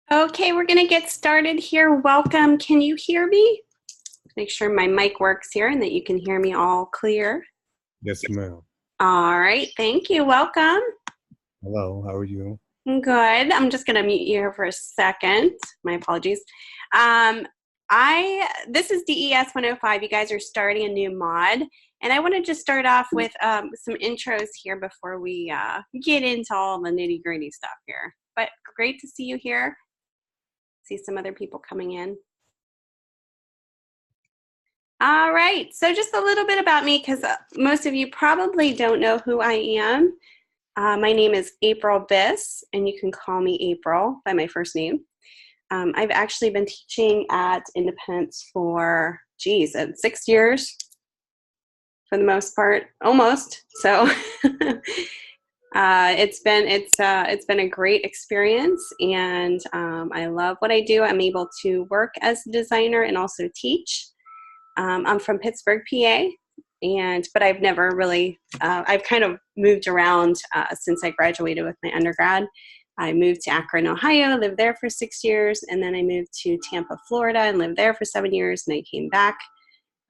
Okay, we're going to get started here. Welcome. Can you hear me? Make sure my mic works here and that you can hear me all clear. Yes, ma'am. All right, thank you. Welcome. Hello, how are you? Good. I'm just going to mute you here for a second. My apologies. This is DES105. You guys are starting a new mod, and I want to just start off with some intros here before we get into all the nitty-gritty stuff here. But great to see you here. See some other people coming in. All right, so just a little bit about me, because most of you probably don't know who I am. My name is April Biss, and you can call me April by my first name. I've actually been teaching at Independence for, 6 years for the most part, almost. So it's been a great experience, and I love what I do. I'm able to work as a designer and also teach. I'm from Pittsburgh, PA, but I've never really, I've kind of moved around since I graduated with my undergrad. I moved to Akron, Ohio, lived there for 6 years, and then I moved to Tampa, Florida, and lived there for 7 years, and I came back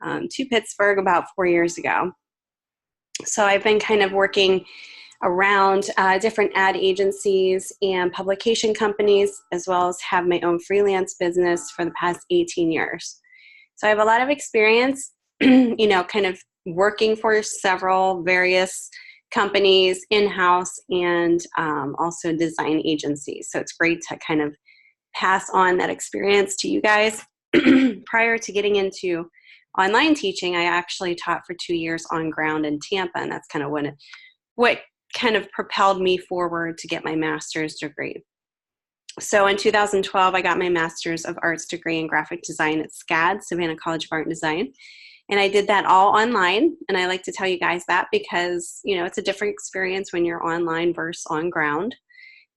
to Pittsburgh about 4 years ago. So I've been kind of working around different ad agencies and publication companies, as well as have my own freelance business for the past 18 years. So I have a lot of experience, kind of working for several various companies in-house and also design agencies. So it's great to kind of pass on that experience to you guys. Prior to getting into online teaching, I actually taught for 2 years on ground in Tampa, and that's kind of what kind of propelled me forward to get my master's degree. So in 2012, I got my Master's of Arts degree in graphic design at SCAD, Savannah College of Art and Design. And I did that all online. And I like to tell you guys that because, it's a different experience when you're online versus on ground.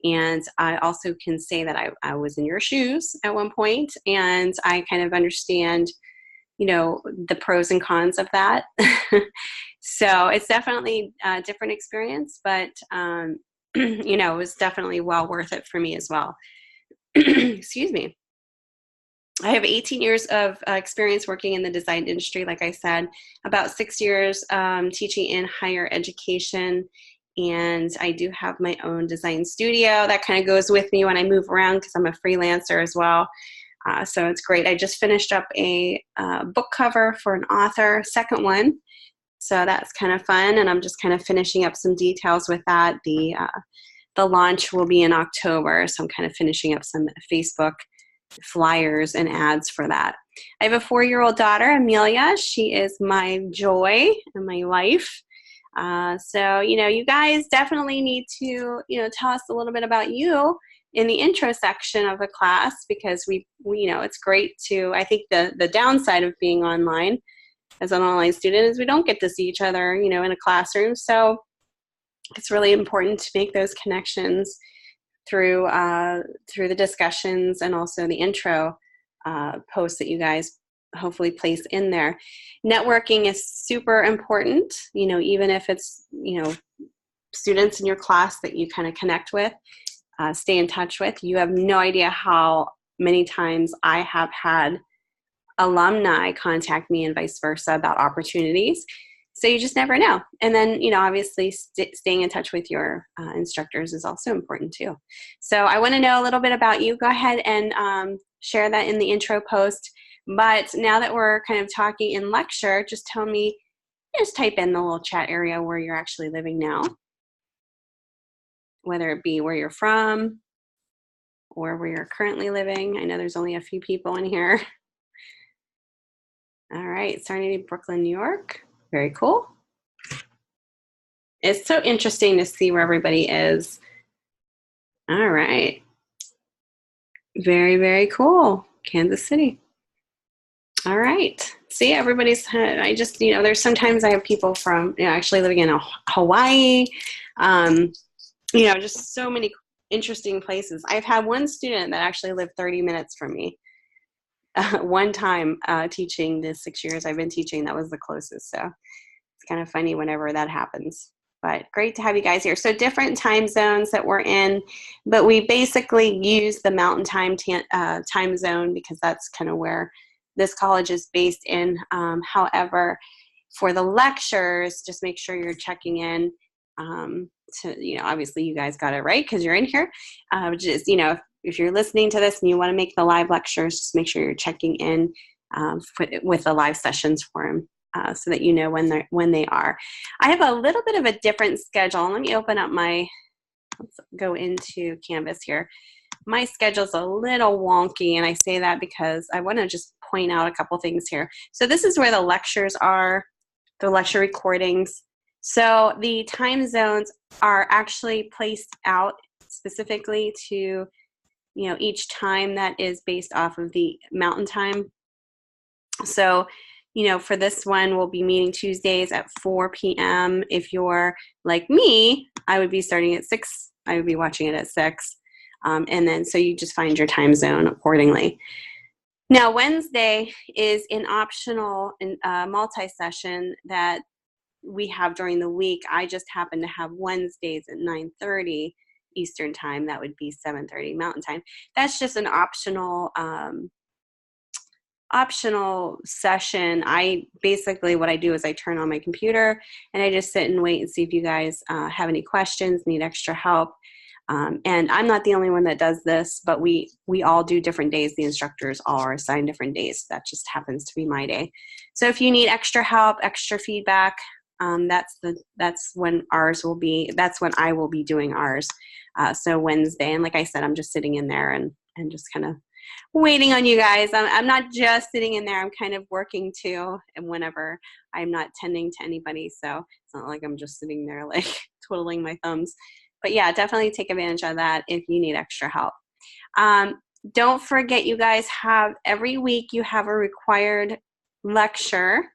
And I also can say that I was in your shoes at one point, and I kind of understand, the pros and cons of that. So it's definitely a different experience, but, it was definitely well worth it for me as well. Excuse me. I have 18 years of experience working in the design industry, like I said, about 6 years teaching in higher education, and I do have my own design studio that kind of goes with me when I move around because I'm a freelancer as well. So it's great. I just finished up a book cover for an author, second one. So that's kind of fun, and I'm just kind of finishing up some details with that. The launch will be in October, so I'm kind of finishing up some Facebook flyers and ads for that. I have a 4-year-old daughter, Amelia. She is my joy and my life. So, you guys definitely need to, tell us a little bit about you in the intro section of the class, because we it's great to, I think the downside of being online as an online student is we don't get to see each other, in a classroom. So it's really important to make those connections through the discussions and also the intro posts that you guys hopefully place in there. Networking is super important, even if it's, students in your class that you kind of connect with, stay in touch with. You have no idea how many times I have had alumni contact me and vice versa about opportunities. So you just never know. And then, obviously staying in touch with your instructors is also important too. So I want to know a little bit about you. Go ahead and share that in the intro post. But now that we're kind of talking in lecture, just type in the little chat area where you're actually living now, whether it be where you're from or where you're currently living. I know there's only a few people in here. All right, starting in Brooklyn, New York. Very cool. It's so interesting to see where everybody is. All right. Very, very cool. Kansas City. All right. See, everybody's, I just, there's sometimes I have people from, actually living in Hawaii, just so many interesting places. I've had one student that actually lived 30 minutes from me. One time teaching the 6 years I've been teaching, that was the closest. So it's kind of funny whenever that happens. But great to have you guys here. So different time zones that we're in, but we basically use the Mountain Time time zone because that's kind of where this college is based in. However, for the lectures, just make sure you're checking in obviously you guys got it right because you're in here. Just, if you're listening to this and you want to make the live lectures, just make sure you're checking in with the live sessions for them. So that you know when they are. I have a little bit of a different schedule. Let me open up let's go into Canvas here. My schedule's a little wonky, and I say that because I want to just point out a couple things here. So this is where the lectures are, the lecture recordings. So the time zones are actually placed out specifically to, each time that is based off of the Mountain Time. So for this one, we'll be meeting Tuesdays at 4 p.m. If you're like me, I would be starting at 6. I would be watching it at 6. And then so you just find your time zone accordingly. Now, Wednesday is an optional multi-session that we have during the week. I just happen to have Wednesdays at 9:30 Eastern Time. That would be 7:30 Mountain Time. That's just an optional session. What I do is I turn on my computer and I just sit and wait and see if you guys have any questions, need extra help. And I'm not the only one that does this, but we all do different days. The instructors all are assigned different days. That just happens to be my day. So if you need extra help, extra feedback, that's when I will be doing ours. So Wednesday, and like I said, I'm just sitting in there and just kind of waiting on you guys. I'm not just sitting in there. I'm kind of working too, and whenever I'm not tending to anybody, so it's not like I'm just sitting there like twiddling my thumbs. But yeah, definitely take advantage of that if you need extra help. Don't forget, you guys have every week you have a required lecture.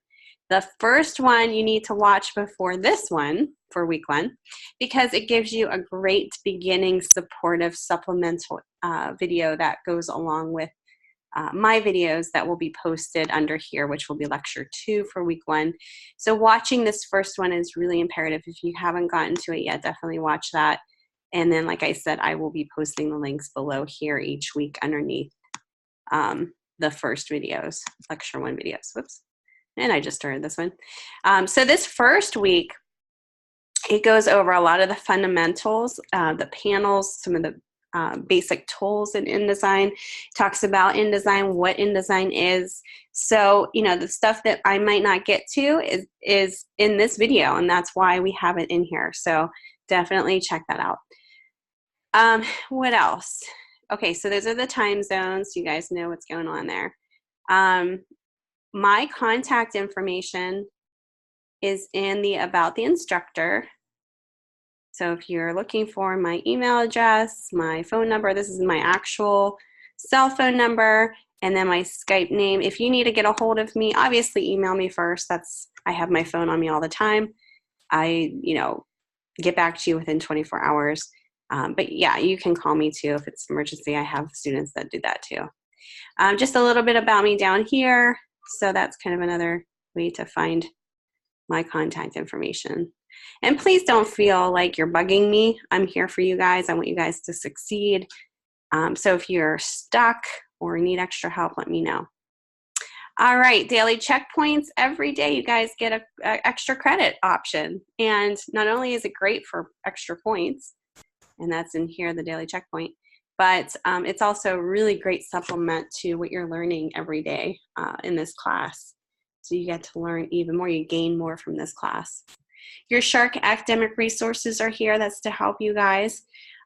The first one you need to watch before this one for week 1 because it gives you a great beginning supportive supplemental video that goes along with my videos that will be posted under here, which will be lecture 2 for week 1. So watching this first one is really imperative. If you haven't gotten to it yet, definitely watch that. And then, like I said, I will be posting the links below here each week underneath the first videos, lecture 1 videos. Whoops. And I just started this one. So this first week, it goes over a lot of the fundamentals, the panels, some of the basic tools in InDesign. Talks about InDesign, what InDesign is. So, the stuff that I might not get to is in this video, and that's why we have it in here. So definitely check that out. What else? Okay, so those are the time zones. You guys know what's going on there. My contact information is in the About the Instructor. So if you're looking for my email address, my phone number, this is my actual cell phone number, and then my Skype name. If you need to get a hold of me, obviously email me first. I have my phone on me all the time. I, get back to you within 24 hours. But yeah, you can call me too if it's an emergency. I have students that do that too. Just a little bit about me down here. So that's kind of another way to find my contact information. And please don't feel like you're bugging me. I'm here for you guys. I want you guys to succeed. So if you're stuck or need extra help, let me know. All right, daily checkpoints. Every day you guys get a extra credit option. And not only is it great for extra points, and that's in here, the daily checkpoint, but it's also a really great supplement to what you're learning every day in this class. So you get to learn even more, you gain more from this class. Your Shark academic resources are here. That's to help you guys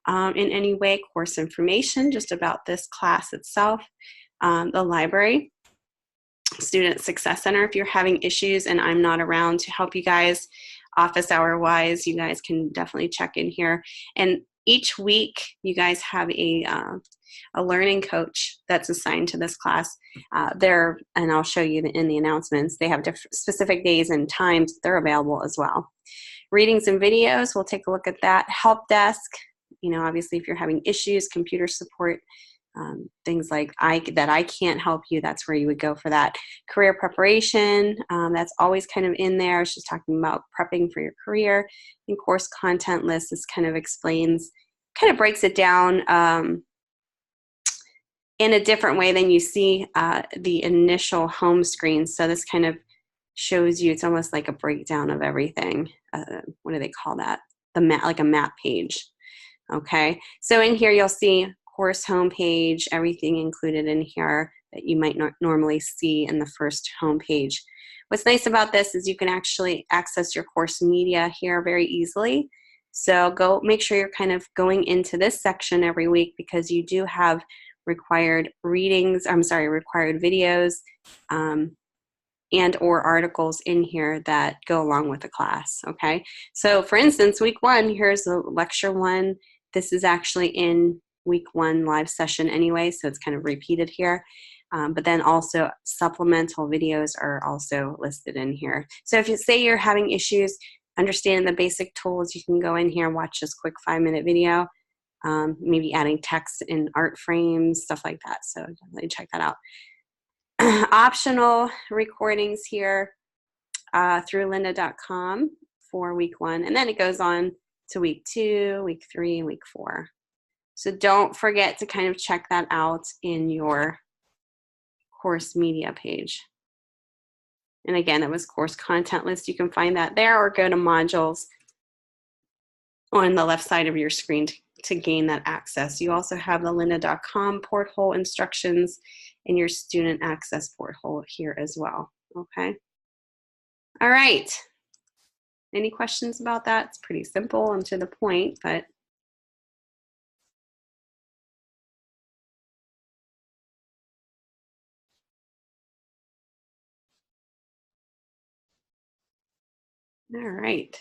in any way. Course information just about this class itself. The library, Student Success Center. If you're having issues and I'm not around to help you guys office hour wise, you guys can definitely check in here. And each week you guys have a learning coach that's assigned to this class. And I'll show you in the announcements, they have different specific days and times they're available as well. Readings and videos, we'll take a look at that. Help desk, obviously if you're having issues, computer support, things like that I can't help you, that's where you would go for that. Career preparation, that's always kind of in there. It's just talking about prepping for your career. And course content list, this kind of explains, kind of breaks it down in a different way than you see the initial home screen. So this kind of shows you, it's almost like a breakdown of everything. What do they call that? The map, like a map page. Okay, so in here you'll see course homepage, everything included in here that you might not normally see in the first homepage. What's nice about this is you can actually access your course media here very easily. So go make sure you're kind of going into this section every week, because you do have required readings, required videos and or articles in here that go along with the class, okay? So for instance, week 1, here's the lecture 1. This is actually in week 1 live session anyway, so it's kind of repeated here. But then also supplemental videos are also listed in here. So if you say you're having issues understanding the basic tools, you can go in here and watch this quick 5-minute video, maybe adding text in art frames, stuff like that. So definitely check that out. Optional recordings here through lynda.com for week 1, and then it goes on to week 2, week 3, and week 4. So don't forget to kind of check that out in your course media page. And again, that was course content list. You can find that there, or go to modules on the left side of your screen to gain that access. You also have the lynda.com porthole instructions in your student access porthole here as well, okay? All right, any questions about that? It's pretty simple and to the point, but. All right.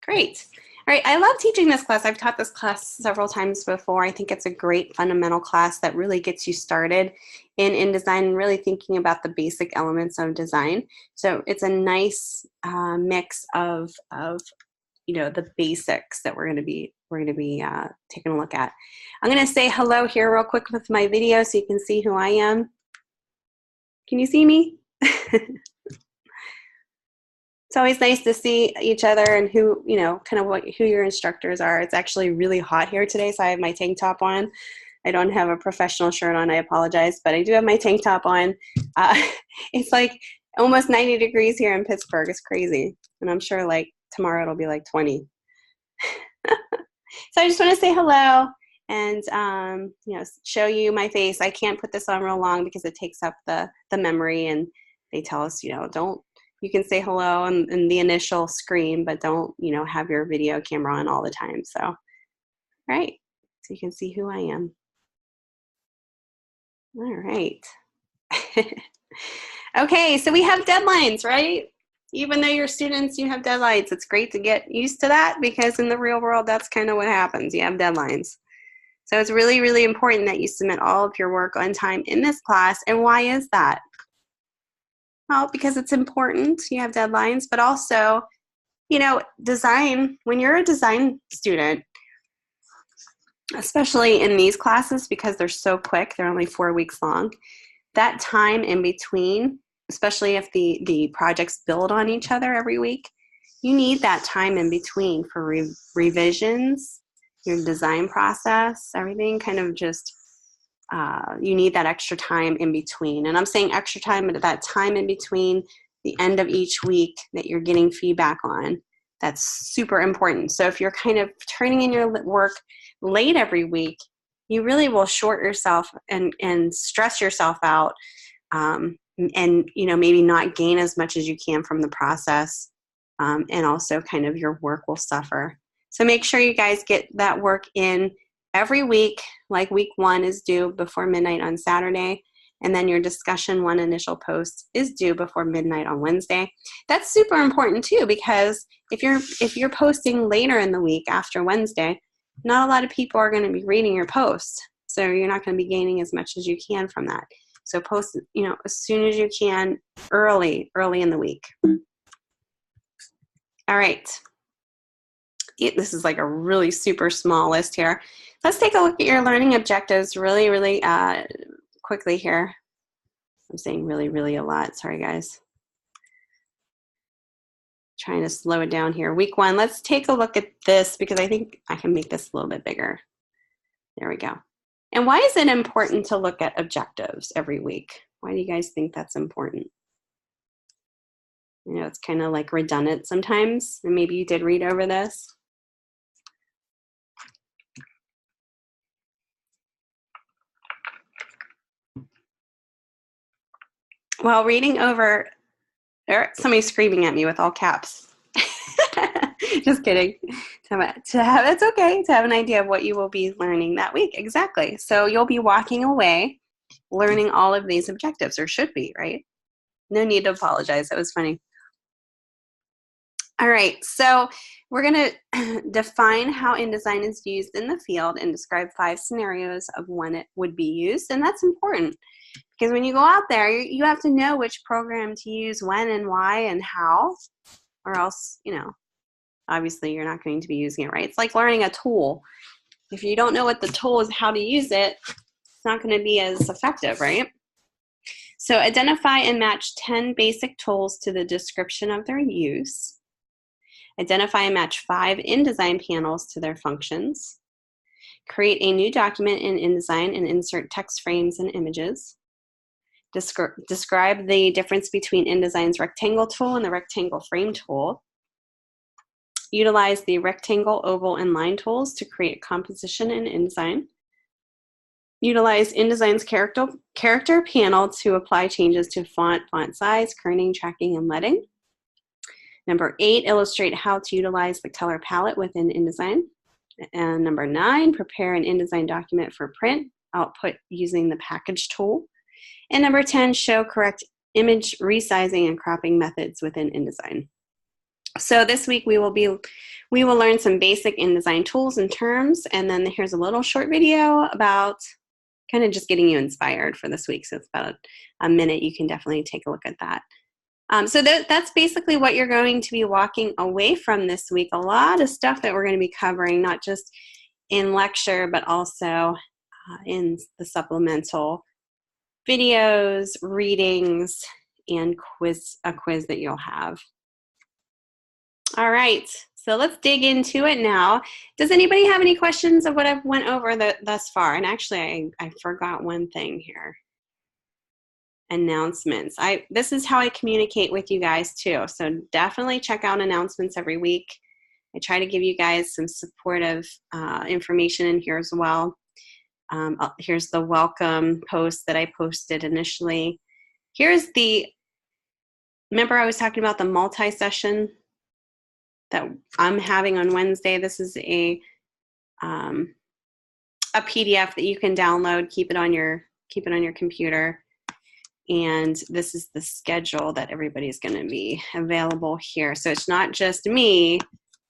Great. All right, I love teaching this class. I've taught this class several times before. I think it's a great fundamental class that really gets you started in InDesign and really thinking about the basic elements of design. So it's a nice mix of the basics that we're going to be taking a look at. I'm going to say hello here real quick with my video so you can see who I am. Can you see me? It's always nice to see each other and who, who your instructors are. It's actually really hot here today, so I have my tank top on. I don't have a professional shirt on, I apologize, but I do have my tank top on. It's like almost 90 degrees here in Pittsburgh. It's crazy. And I'm sure like tomorrow it'll be like 20. So I just want to say hello and show you my face. I can't put this on real long because it takes up the memory, and they tell us, you can say hello in the initial screen, but don't, have your video camera on all the time. So, all right, so you can see who I am. All right. Okay, so we have deadlines, right? Even though you're students, you have deadlines. It's great to get used to that, because in the real world, that's kind of what happens. You have deadlines. So it's really, really important that you submit all of your work on time in this class. And why is that? Well, because it's important, you have deadlines, but also, design, when you're a design student, especially in these classes, because they're so quick, they're only 4 weeks long, that time in between, especially if the projects build on each other every week, you need that time in between for revisions, your design process, everything kind of just, you need that extra time in between. And I'm saying extra time, but that time in between the end of each week that you're getting feedback on, that's super important. So if you're kind of turning in your work late every week, you really will short yourself and stress yourself out, and maybe not gain as much as you can from the process, and also kind of your work will suffer. So make sure you guys get that work in every week. Like week 1 is due before midnight on Saturday, and then your discussion 1 initial post is due before midnight on Wednesday. That's super important too, because if you're posting later in the week after Wednesday, not a lot of people are going to be reading your post, so you're not going to be gaining as much as you can from that. So post, as soon as you can, early in the week. All right. this is like a really super small list here. Let's take a look at your learning objectives really, really quickly here. I'm saying really, really a lot. Sorry, guys. Trying to slow it down here. Week 1, let's take a look at this because I think I can make this a little bit bigger. There we go. And why is it important to look at objectives every week? Why do you guys think that's important? You know, it's kind of like redundant sometimes, and maybe you did read over this. While reading over, somebody's screaming at me with all caps. Just kidding. It's okay to have an idea of what you will be learning that week. Exactly. So you'll be walking away learning all of these objectives, or should be, right? No need to apologize. That was funny. All right. So we're going to define how InDesign is used in the field and describe 5 scenarios of when it would be used. And that's important because when you go out there, you have to know which program to use when and why and how, or else, you know, obviously you're not going to be using it right. It's like learning a tool. If you don't know what the tool is, how to use it, it's not going to be as effective, right? So identify and match 10 basic tools to the description of their use. Identify and match 5 InDesign panels to their functions. Create a new document in InDesign and insert text frames and images. Describe the difference between InDesign's rectangle tool and the rectangle frame tool. Utilize the rectangle, oval, and line tools to create composition in InDesign. Utilize InDesign's character panel to apply changes to font size, kerning, tracking, and leading. Number 8, illustrate how to utilize the color palette within InDesign. And number 9, prepare an InDesign document for print output using the package tool. And number 10, show correct image resizing and cropping methods within InDesign. So this week we will learn some basic InDesign tools and terms, and then here's a little short video about kind of just getting you inspired for this week. So it's about a minute. You can definitely take a look at that. So that's basically what you're going to be walking away from this week. A lot of stuff that we're going to be covering, not just in lecture, but also in the supplemental videos, readings, and a quiz that you'll have. All right, so let's dig into it now. Does anybody have any questions of what I've went over thus far? And actually, I forgot one thing here. Announcements. This is how I communicate with you guys too. So definitely check out announcements every week. I try to give you guys some supportive information in here as well. Here's the welcome post that I posted initially. Remember I was talking about the multi-session that I'm having on Wednesday. This is a PDF that you can download, keep it on your computer. And this is the schedule that everybody's going to be available here. So it's not just me.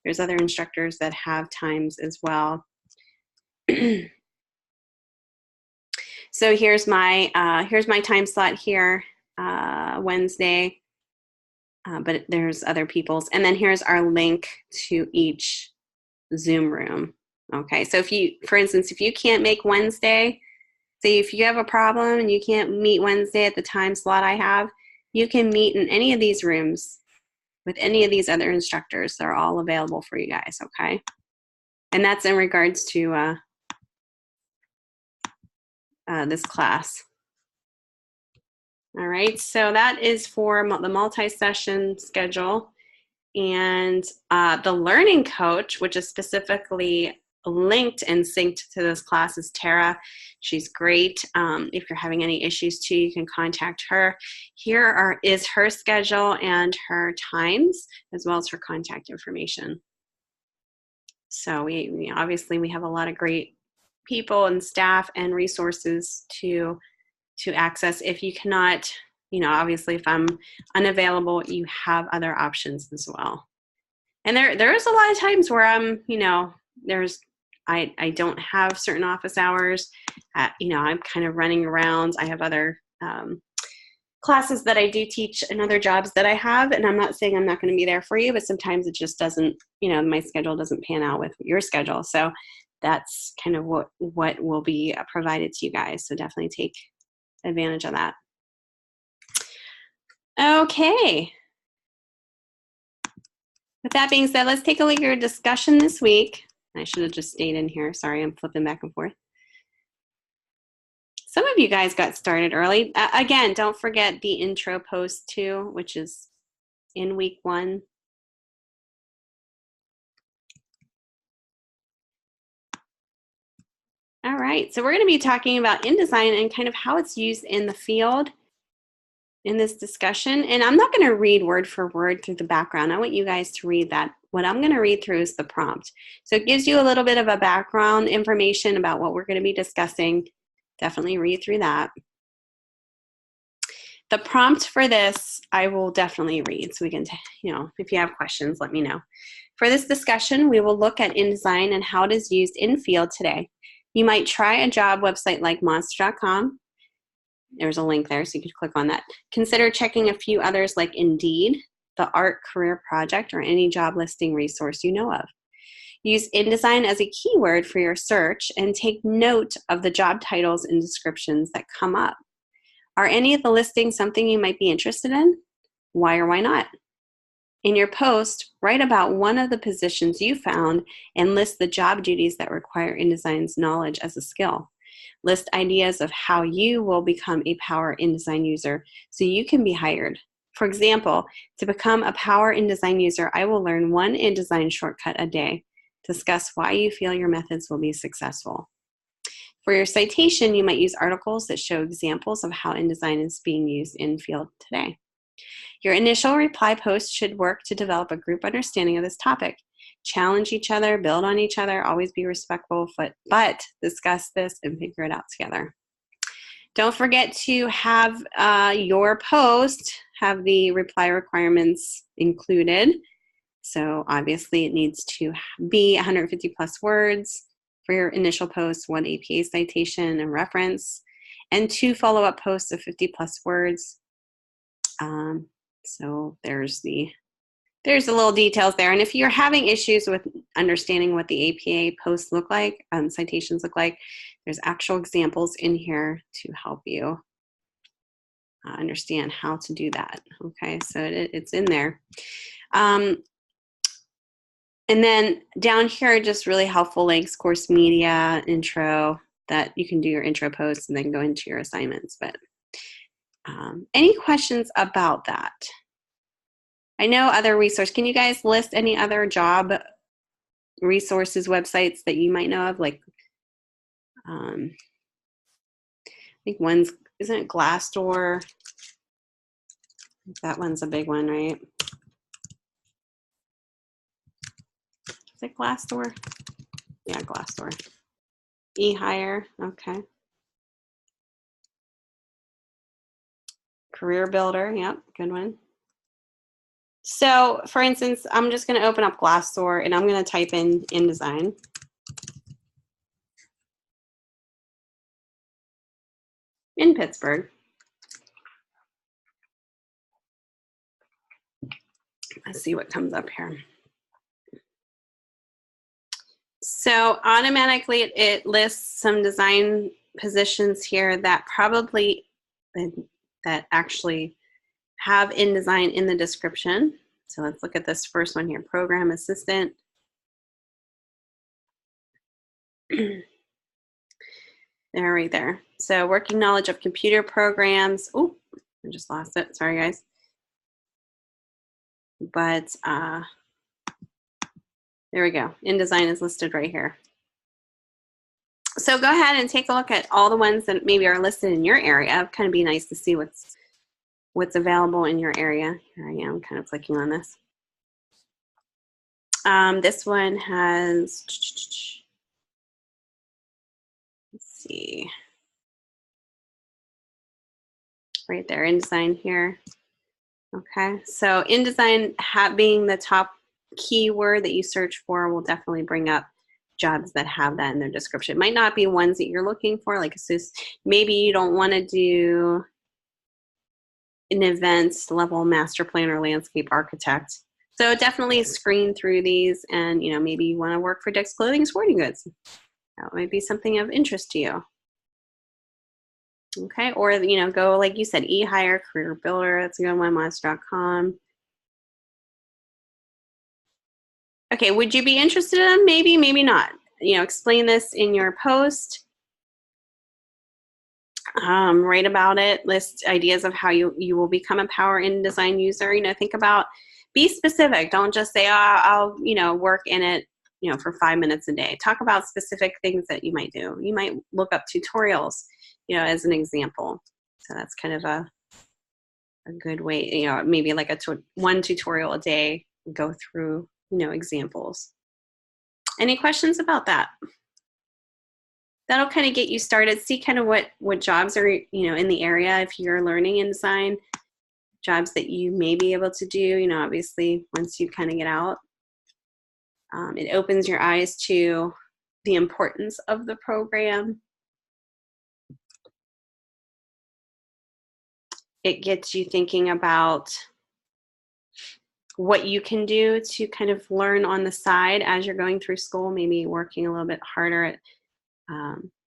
There's other instructors that have times as well. So here's my time slot here, Wednesday. But there's other people's. And then here's our link to each Zoom room. Okay, so for instance, if you can't make Wednesday, say if you have a problem and you can't meet Wednesday at the time slot I have, you can meet in any of these rooms with any of these other instructors. They're all available for you guys, okay? And that's in regards to this class. All right, so that is for the multi-session schedule. And the learning coach, which is specifically linked and synced to this class, is Tara. She's great. If you're having any issues too, you can contact her. Here is her schedule and her times, as well as her contact information. So we obviously we have a lot of great people and staff and resources to access. If you cannot, obviously if I'm unavailable, you have other options as well. And there is a lot of times where I'm, I don't have certain office hours. I'm kind of running around. I have other classes that I do teach and other jobs that I have. And I'm not saying I'm not going to be there for you, but sometimes it just doesn't, my schedule doesn't pan out with your schedule. So that's kind of what will be provided to you guys. So definitely take advantage of that. Okay. With that being said, let's take a look at your discussion this week. I should have just stayed in here. Sorry, I'm flipping back and forth. Some of you guys got started early. Again, don't forget the intro post too, which is in week 1. All right, so we're going to be talking about InDesign and kind of how it's used in the field in this discussion. And I'm not going to read word for word through the background. I want you guys to read that. What I'm going to read through is the prompt. So it gives you a little bit of a background information about what we're going to be discussing. Definitely read through that. The prompt for this, I will definitely read. So we can, if you have questions, let me know. For this discussion, we will look at InDesign and how it is used in field today. You might try a job website like monster.com. There's a link there, so you can click on that. Consider checking a few others like Indeed, the Art Career Project, or any job listing resource you know of. Use InDesign as a keyword for your search and take note of the job titles and descriptions that come up. Are any of the listings something you might be interested in? Why or why not? In your post, write about one of the positions you found and list the job duties that require InDesign's knowledge as a skill. List ideas of how you will become a Power InDesign user so you can be hired. For example, to become a Power InDesign user, I will learn one InDesign shortcut a day. Discuss why you feel your methods will be successful. For your citation, you might use articles that show examples of how InDesign is being used in field today. Your initial reply post should work to develop a group understanding of this topic. Challenge each other, build on each other, always be respectful, but discuss this and figure it out together. Don't forget to have your post have the reply requirements included. So obviously it needs to be 150 plus words for your initial post, 1 APA citation and reference, and 2 follow-up posts of 50 plus words. So there's the little details there. And if you're having issues with understanding what the APA posts look like, citations look like, there's actual examples in here to help you understand how to do that. Okay, so it's in there. And then down here, just really helpful links, course media, intro, that you can do your intro posts and then go into your assignments. But any questions about that? I know other resources. Can you guys list any other job resources, websites that you might know of? Like, I think one's, isn't it Glassdoor? That one's a big one, right? Is it Glassdoor? Yeah, Glassdoor. eHire, okay. Career Builder, yep, good one. So, for instance, I'm just going to open up Glassdoor and I'm going to type in InDesign. In Pittsburgh. Let's see what comes up here. So automatically it lists some design positions here that probably, that actually have InDesign in the description. So let's look at this first one here, Program Assistant. There, right there. So working knowledge of computer programs. Oh, I just lost it. Sorry, guys. But there we go. InDesign is listed right here. So go ahead and take a look at all the ones that maybe are listed in your area. It'd kind of be nice to see what's available in your area. Here I am kind of clicking on this. This one has, let's see, right there, InDesign here. Okay, so InDesign being the top keyword that you search for will definitely bring up jobs that have that in their description. It might not be ones that you're looking for, like maybe you don't want to do an advanced level master planner, landscape architect. So definitely screen through these, and maybe you want to work for Dick's Clothing Sporting Goods. That might be something of interest to you. Okay, or go, like you said, eHire, Career Builder. That's a good one, monster.com. Okay, would you be interested in them? Maybe, maybe not. Explain this in your post. Write about it. List ideas of how you will become a Power InDesign user. Think about, be specific. Don't just say, I'll work in it for 5 minutes a day. Talk about specific things that you might do. You might look up tutorials, as an example. So that's kind of a good way, maybe like one tutorial a day, go through, examples. Any questions about that? That'll kind of get you started. See kind of what jobs are, in the area if you're learning InDesign, jobs that you may be able to do, obviously once you kind of get out. It opens your eyes to the importance of the program. It gets you thinking about what you can do to kind of learn on the side as you're going through school, maybe working a little bit harder at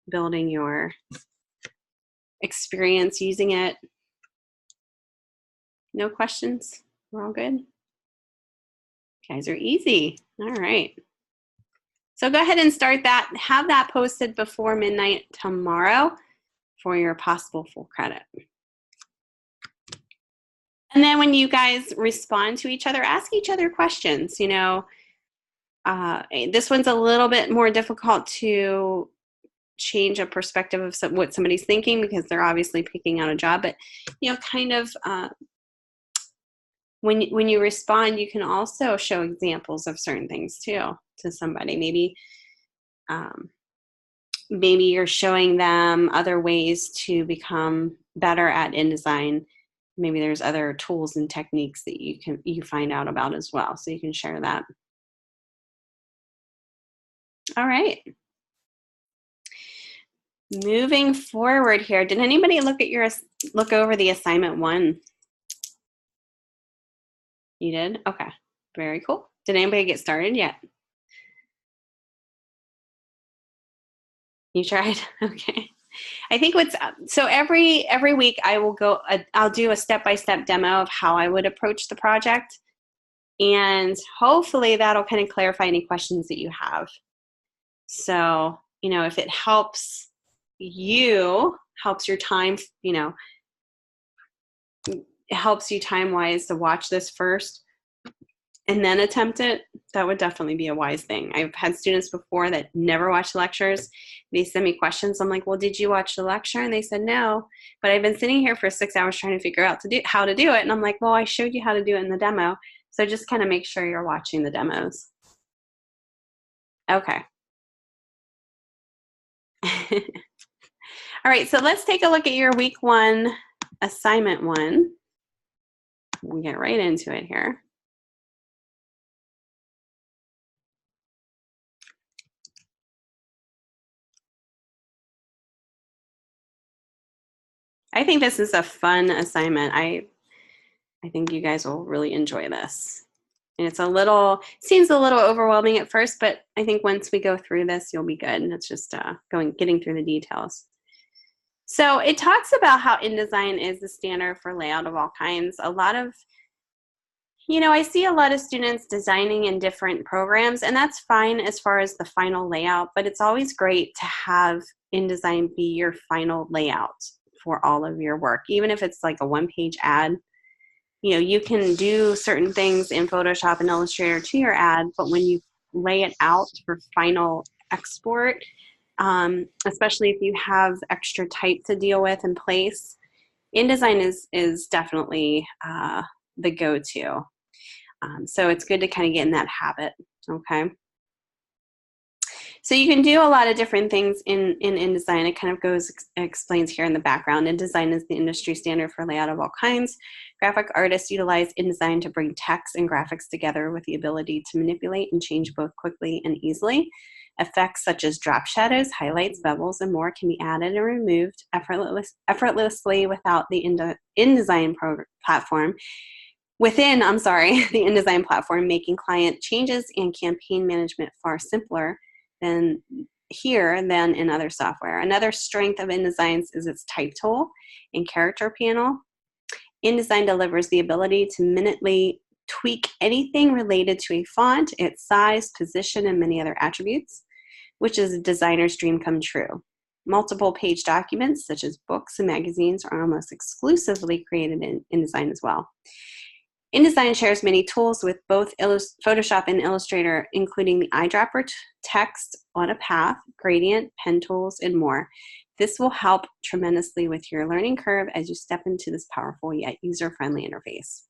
building your experience using it. No questions? We're all good? Guys are easy. All right. So go ahead and start that. Have that posted before midnight tomorrow for your possible full credit. And then when you guys respond to each other, ask each other questions. This one's a little bit more difficult to change a perspective of what somebody's thinking because they're obviously picking out a job. But, kind of when you respond, you can also show examples of certain things too to somebody. Maybe you're showing them other ways to become better at InDesign. Maybe there's other tools and techniques that you find out about as well, so you can share that. All right. Moving forward here, did anybody look over the assignment 1? You did? Okay, very cool. Did anybody get started yet? You tried? Okay. I think so every week I will I'll do a step-by-step demo of how I would approach the project. And hopefully that'll kind of clarify any questions that you have. So, if it helps you, helps your time, it helps you time-wise to watch this first and then attempt it, that would definitely be a wise thing. I've had students before that never watch lectures. They send me questions. I'm like, well, did you watch the lecture? And they said, no, but I've been sitting here for 6 hours trying to figure out how to do it. And I'm like, well, I showed you how to do it in the demo. So just kind of make sure you're watching the demos. Okay. All right, so let's take a look at your week 1, assignment 1. We'll get right into it here. I think this is a fun assignment. I think you guys will really enjoy this. And it seems a little overwhelming at first, but I think once we go through this, you'll be good. And it's just getting through the details. So it talks about how InDesign is the standard for layout of all kinds. I see a lot of students designing in different programs, and that's fine as far as the final layout, but it's always great to have InDesign be your final layout for all of your work, even if it's like a 1-page ad. You can do certain things in Photoshop and Illustrator to your ad, but when you lay it out for final export, especially if you have extra type to deal with in place, InDesign is definitely the go-to. So it's good to kind of get in that habit, okay? So you can do a lot of different things in InDesign. It kind of explains here in the background. InDesign is the industry standard for layout of all kinds. Graphic artists utilize InDesign to bring text and graphics together with the ability to manipulate and change both quickly and easily. Effects such as drop shadows, highlights, bevels, and more can be added and removed effortlessly without the InDesign platform. Within, the InDesign platform, making client changes and campaign management far simpler than in other software. Another strength of InDesign is its type tool and character panel. InDesign delivers the ability to minutely tweak anything related to a font, its size, position, and many other attributes, which is a designer's dream come true. Multiple page documents, such as books and magazines, are almost exclusively created in InDesign as well. InDesign shares many tools with both Photoshop and Illustrator, including the eyedropper, text on a path, gradient, pen tools, and more. This will help tremendously with your learning curve as you step into this powerful yet user-friendly interface.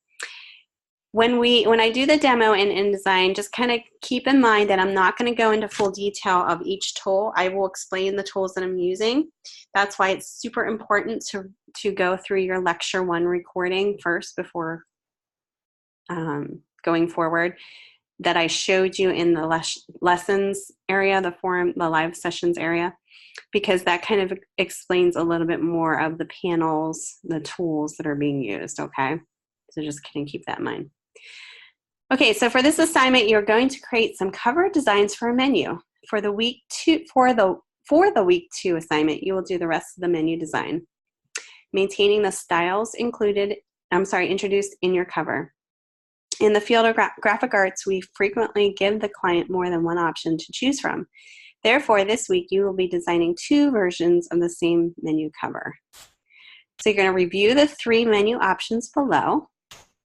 When I do the demo in InDesign, just kind of keep in mind that I'm not going to go into full detail of each tool. I will explain the tools that I'm using. That's why it's super important to go through your Lecture 1 recording first before going forward, that I showed you in the lessons area, the forum, the live sessions area, because that kind of explains a little bit more of the panels, the tools that are being used, okay? So just kind of keep that in mind. Okay, so for this assignment, you're going to create some cover designs for a menu. For the week 2 assignment, you will do the rest of the menu design, maintaining the styles introduced in your cover. In the field of graphic arts, we frequently give the client more than one option to choose from. Therefore, this week you will be designing 2 versions of the same menu cover. So you're going to review the 3 menu options below.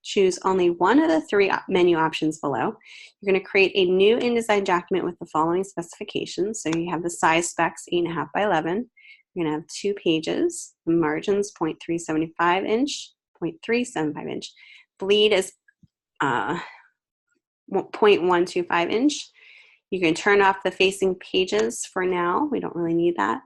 Choose only one of the 3 menu options below. You're going to create a new InDesign document with the following specifications. So you have the size specs, 8.5 by 11. You're going to have 2 pages. The margins, 0.375 inch, 0.375 inch. Bleed is 0.125 inch. You can turn off the facing pages for now. We don't really need that.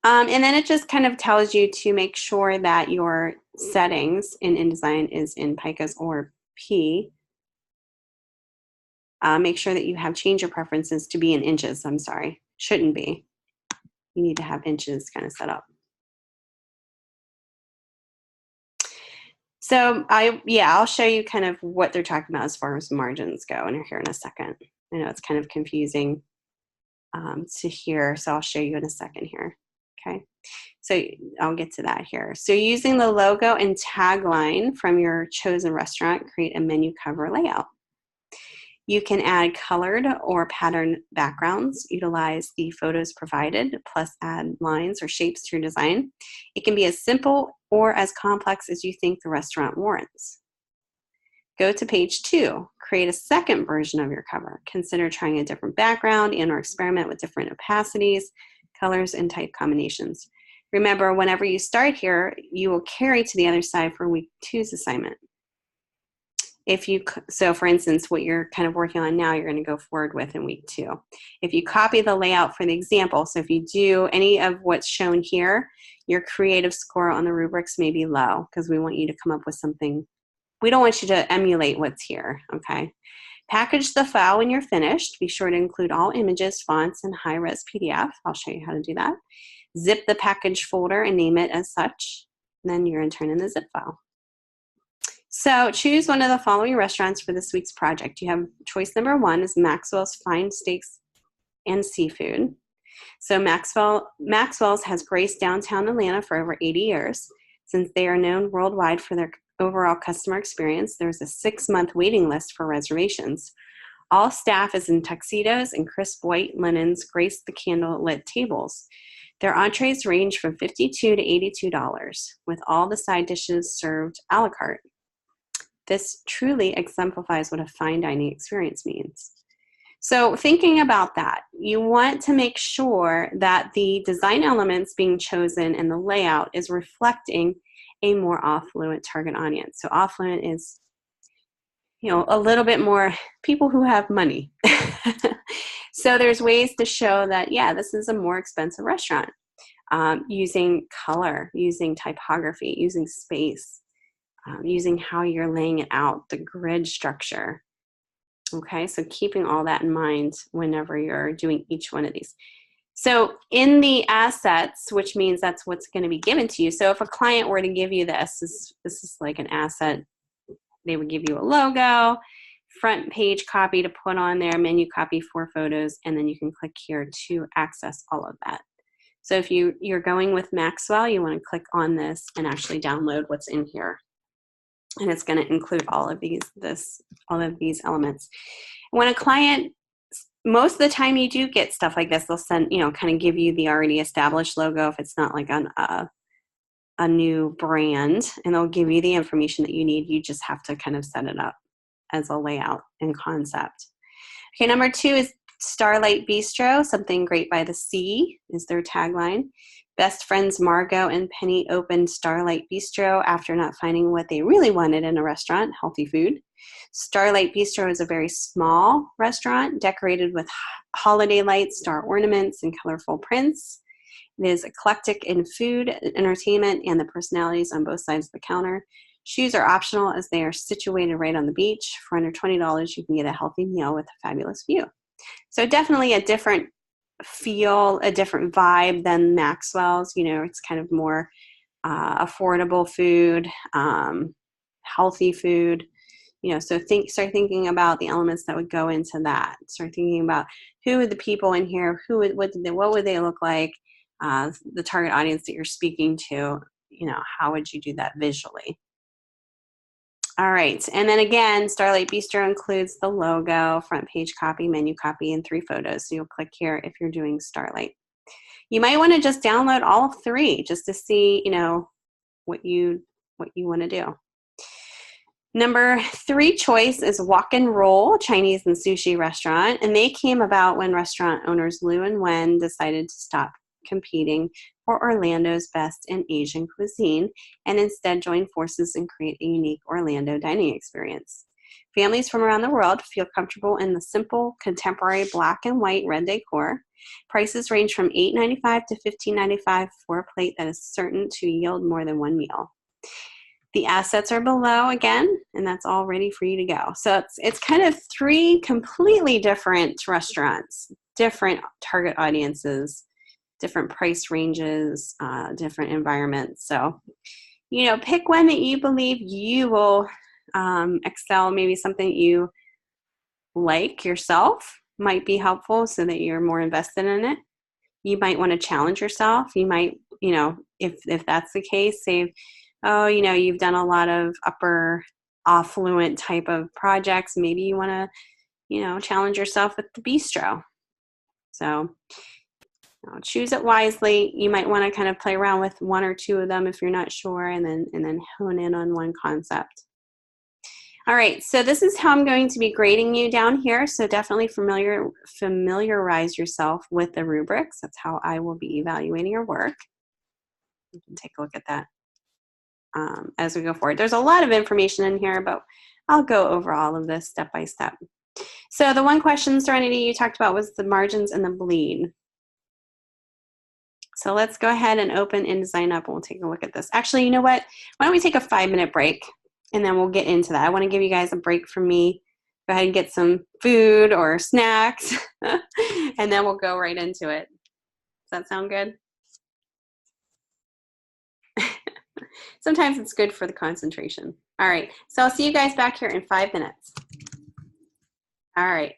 And then it just kind of tells you to make sure that your settings in InDesign is in picas or P. Make sure that you have changed your preferences to be in inches. Shouldn't be. You need to have inches kind of set up. So I'll show you kind of what they're talking about as far as margins go in here in a second. I know it's kind of confusing to hear, so I'll show you in a second here. Okay, so I'll get to that here. So using the logo and tagline from your chosen restaurant, create a menu cover layout. You can add colored or patterned backgrounds, utilize the photos provided, plus add lines or shapes to your design. It can be as simple or as complex as you think the restaurant warrants. Go to page 2, create a second version of your cover. Consider trying a different background and or experiment with different opacities, colors, and type combinations. Remember, whenever you start here, you will carry to the other side for week 2's assignment. So for instance, what you're kind of working on now, you're going to go forward with in week 2. If you copy the layout for the example, so if you do any of what's shown here, your creative score on the rubrics may be low because we want you to come up with something. We don't want you to emulate what's here, okay? Package the file when you're finished. Be sure to include all images, fonts, and high-res PDF. I'll show you how to do that. Zip the package folder and name it as such. And then you're going to turn in the zip file. So choose one of the following restaurants for this week's project. You have choice number 1 is Maxwell's Fine Steaks and Seafood. So Maxwell's has graced downtown Atlanta for over 80 years. Since they are known worldwide for their overall customer experience, there's a 6-month waiting list for reservations. All staff is in tuxedos and crisp white linens grace the candle-lit tables. Their entrees range from $52 to $82, with all the side dishes served a la carte. This truly exemplifies what a fine dining experience means. So thinking about that, you want to make sure that the design elements being chosen and the layout is reflecting a more affluent target audience. So affluent is, a little bit more people who have money. So there's ways to show that, this is a more expensive restaurant, using color, using typography, using space, using how you're laying it out, the grid structure. Okay, so keeping all that in mind whenever you're doing each one of these. So in the assets, which means that's what's going to be given to you. So if a client were to give you this is like an asset. They would give you a logo, front page copy to put on there, menu copy for photos, and then you can click here to access all of that. So if you're going with Maxwell, you want to click on this and actually download what's in here. And it's going to include all of these elements. When a client, most of the time you do get stuff like this, they'll send, kind of give you the already established logo if it's not like on a new brand, and they'll give you the information that you need. You just have to kind of set it up as a layout and concept. Okay, number 2 is Starlight Bistro, something great by the sea is their tagline. Best friends Margot and Penny opened Starlight Bistro after not finding what they really wanted in a restaurant, healthy food. Starlight Bistro is a very small restaurant decorated with holiday lights, star ornaments, and colorful prints. It is eclectic in food, entertainment, and the personalities on both sides of the counter. Shoes are optional as they are situated right on the beach. For under $20, you can get a healthy meal with a fabulous view. So definitely a different feel, a different vibe than Maxwell's. It's kind of more affordable food, healthy food. So start thinking about the elements that would go into that. Start thinking about who are the people in here, what would they look like, the target audience that you're speaking to. How would you do that visually? All right, and then again, Starlight Bistro includes the logo, front page copy, menu copy, and 3 photos. So you'll click here if you're doing Starlight. You might want to just download all 3 just to see, what you want to do. Number 3 choice is Wok and Roll Chinese and Sushi Restaurant, and they came about when restaurant owners Liu and Wen decided to stop competing for Orlando's best in Asian cuisine and instead join forces and create a unique Orlando dining experience. Families from around the world feel comfortable in the simple, contemporary black and white red decor. Prices range from $8.95 to $15.95 for a plate that is certain to yield more than one meal. The assets are below again, and that's all ready for you to go. So it's kind of 3 completely different restaurants, different target audiences, different price ranges, different environments. So, pick one that you believe you will excel. Maybe something you like yourself might be helpful so that you're more invested in it. You might want to challenge yourself. You might, if that's the case, say, oh, you've done a lot of upper affluent type of projects. Maybe you want to, challenge yourself with the bistro. So choose it wisely. You might want to kind of play around with 1 or 2 of them if you're not sure, and then hone in on one concept. All right, so this is how I'm going to be grading you down here. So definitely familiarize yourself with the rubrics. That's how I will be evaluating your work. You can take a look at that as we go forward. There's a lot of information in here, but I'll go over all of this step by step. So the one question, Serenity, you talked about was the margins and the bleed. So let's go ahead and open InDesign up and we'll take a look at this. Actually, you know what? Why don't we take a 5-minute break and then we'll get into that. I want to give you guys a break from me. Go ahead and get some food or snacks and then we'll go right into it. Does that sound good? Sometimes it's good for the concentration. All right, so I'll see you guys back here in 5 minutes. All right.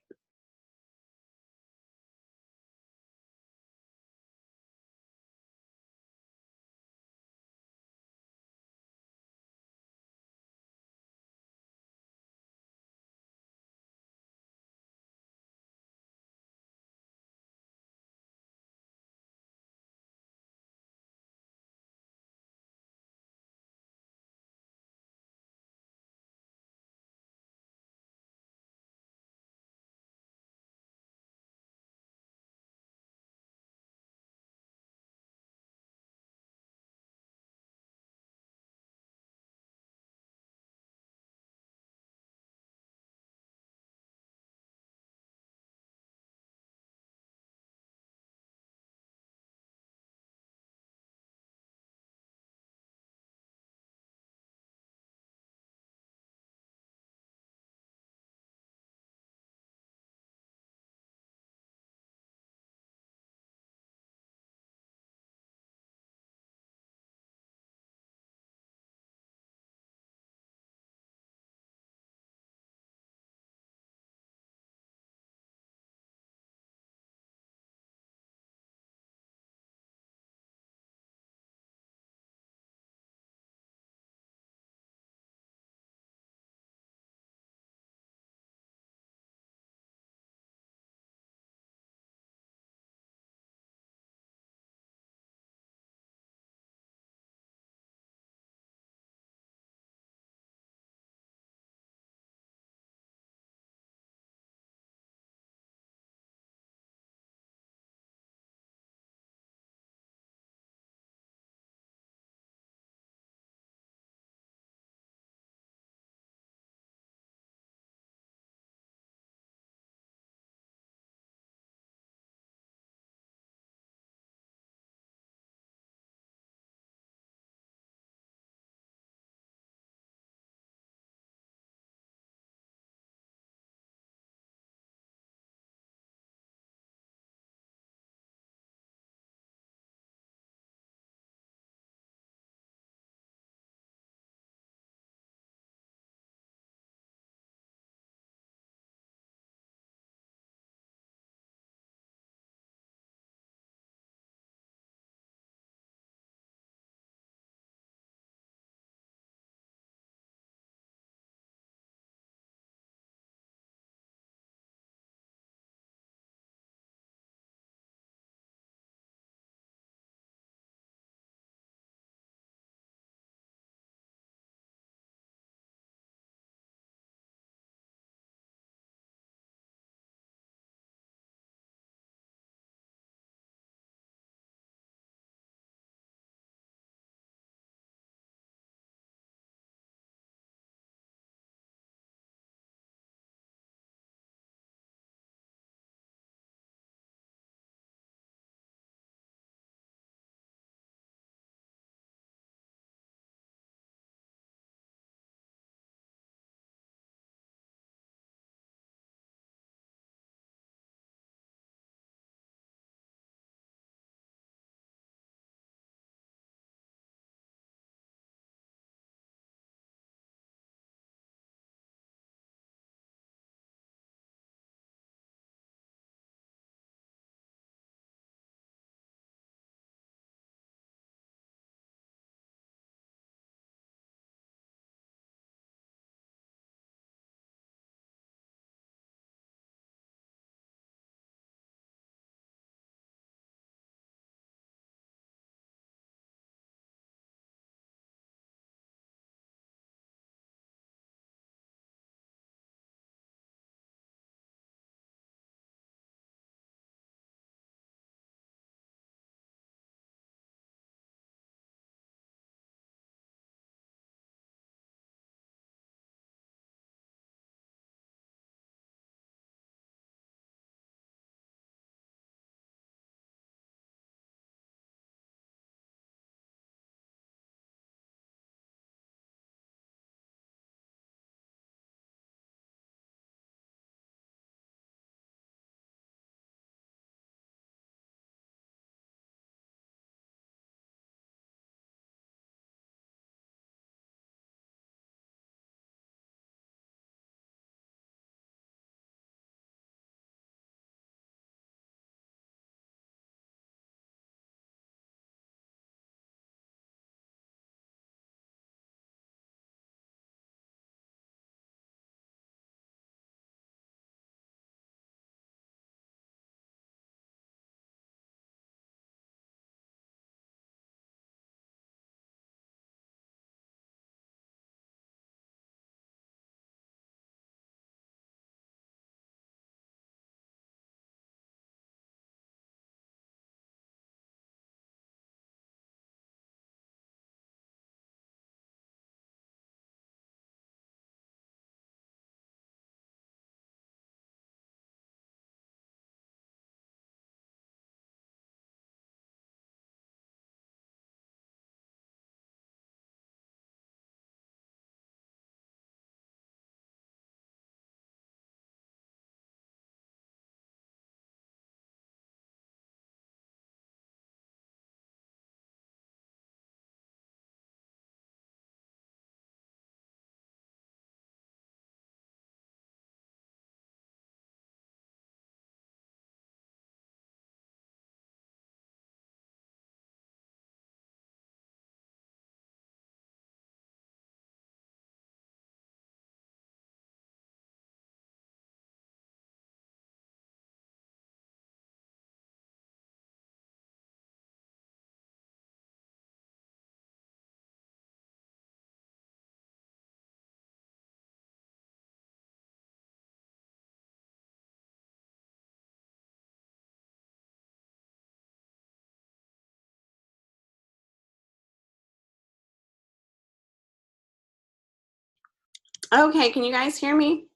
Okay, can you guys hear me?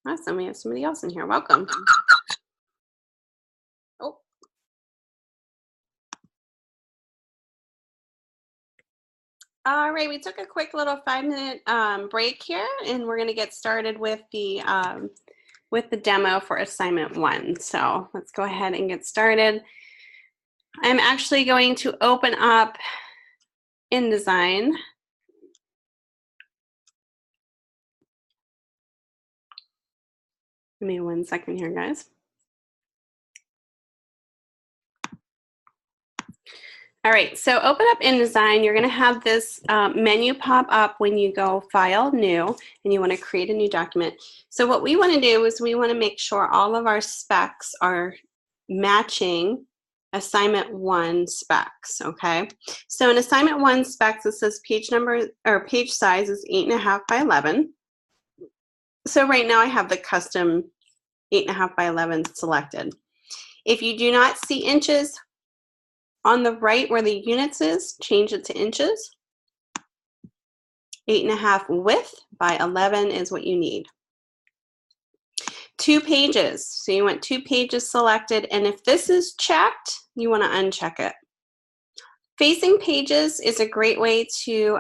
Awesome, we have somebody else in here. Welcome. Oh. All right, we took a quick little 5-minute break here, and we're going to get started with the demo for assignment 1. So let's go ahead and get started. I'm actually going to open up InDesign. Give me 1 second here, guys. All right, so open up InDesign. You're going to have this menu pop up when you go File, New, and you want to create a new document. So what we want to do is we want to make sure all of our specs are matching assignment 1 specs, okay? So in assignment 1 specs, it says page number or page size is 8.5 by 11. So right now I have the custom 8.5 by 11 selected. If you do not see inches on the right where the units is, change it to inches. 8.5 width by 11 is what you need. 2 pages, so you want 2 pages selected, and if this is checked, you want to uncheck it. Facing pages is a great way to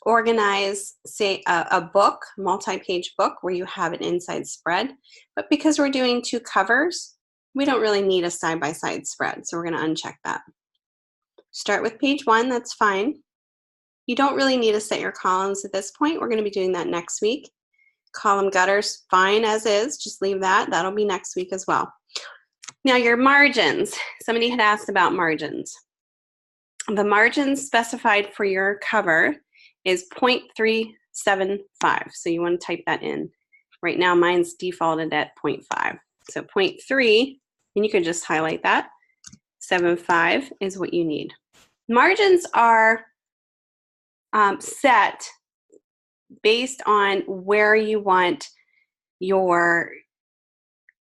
organize, say, a book, multi-page book where you have an inside spread, but because we're doing 2 covers, we don't really need a side-by-side spread, so we're going to uncheck that. Start with page 1, that's fine. You don't really need to set your columns at this point. We're going to be doing that next week. Column gutters, fine as is, just leave that. That'll be next week as well. Now your margins. Somebody had asked about margins. The margins specified for your cover is 0.375, so you want to type that in. Right now mine's defaulted at 0.5. So 0.3, and you can just highlight that. 0.75 is what you need. Margins are set based on where you want your,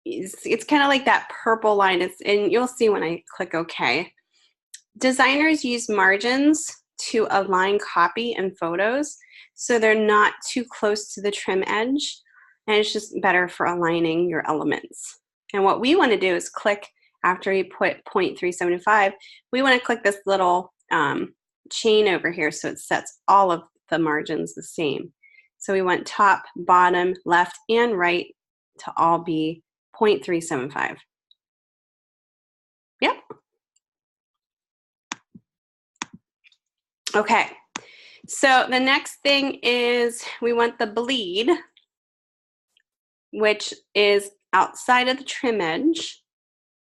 it's kind of like that purple line, and you'll see when I click OK. Designers use margins to align copy and photos so they're not too close to the trim edge, and it's just better for aligning your elements. And what we want to do is click, after you put 0.375, we want to click this little chain over here so it sets all of the margins the same. So we want top, bottom, left, and right to all be 0.375. Yep. Okay, so the next thing is we want the bleed, which is outside of the trim edge.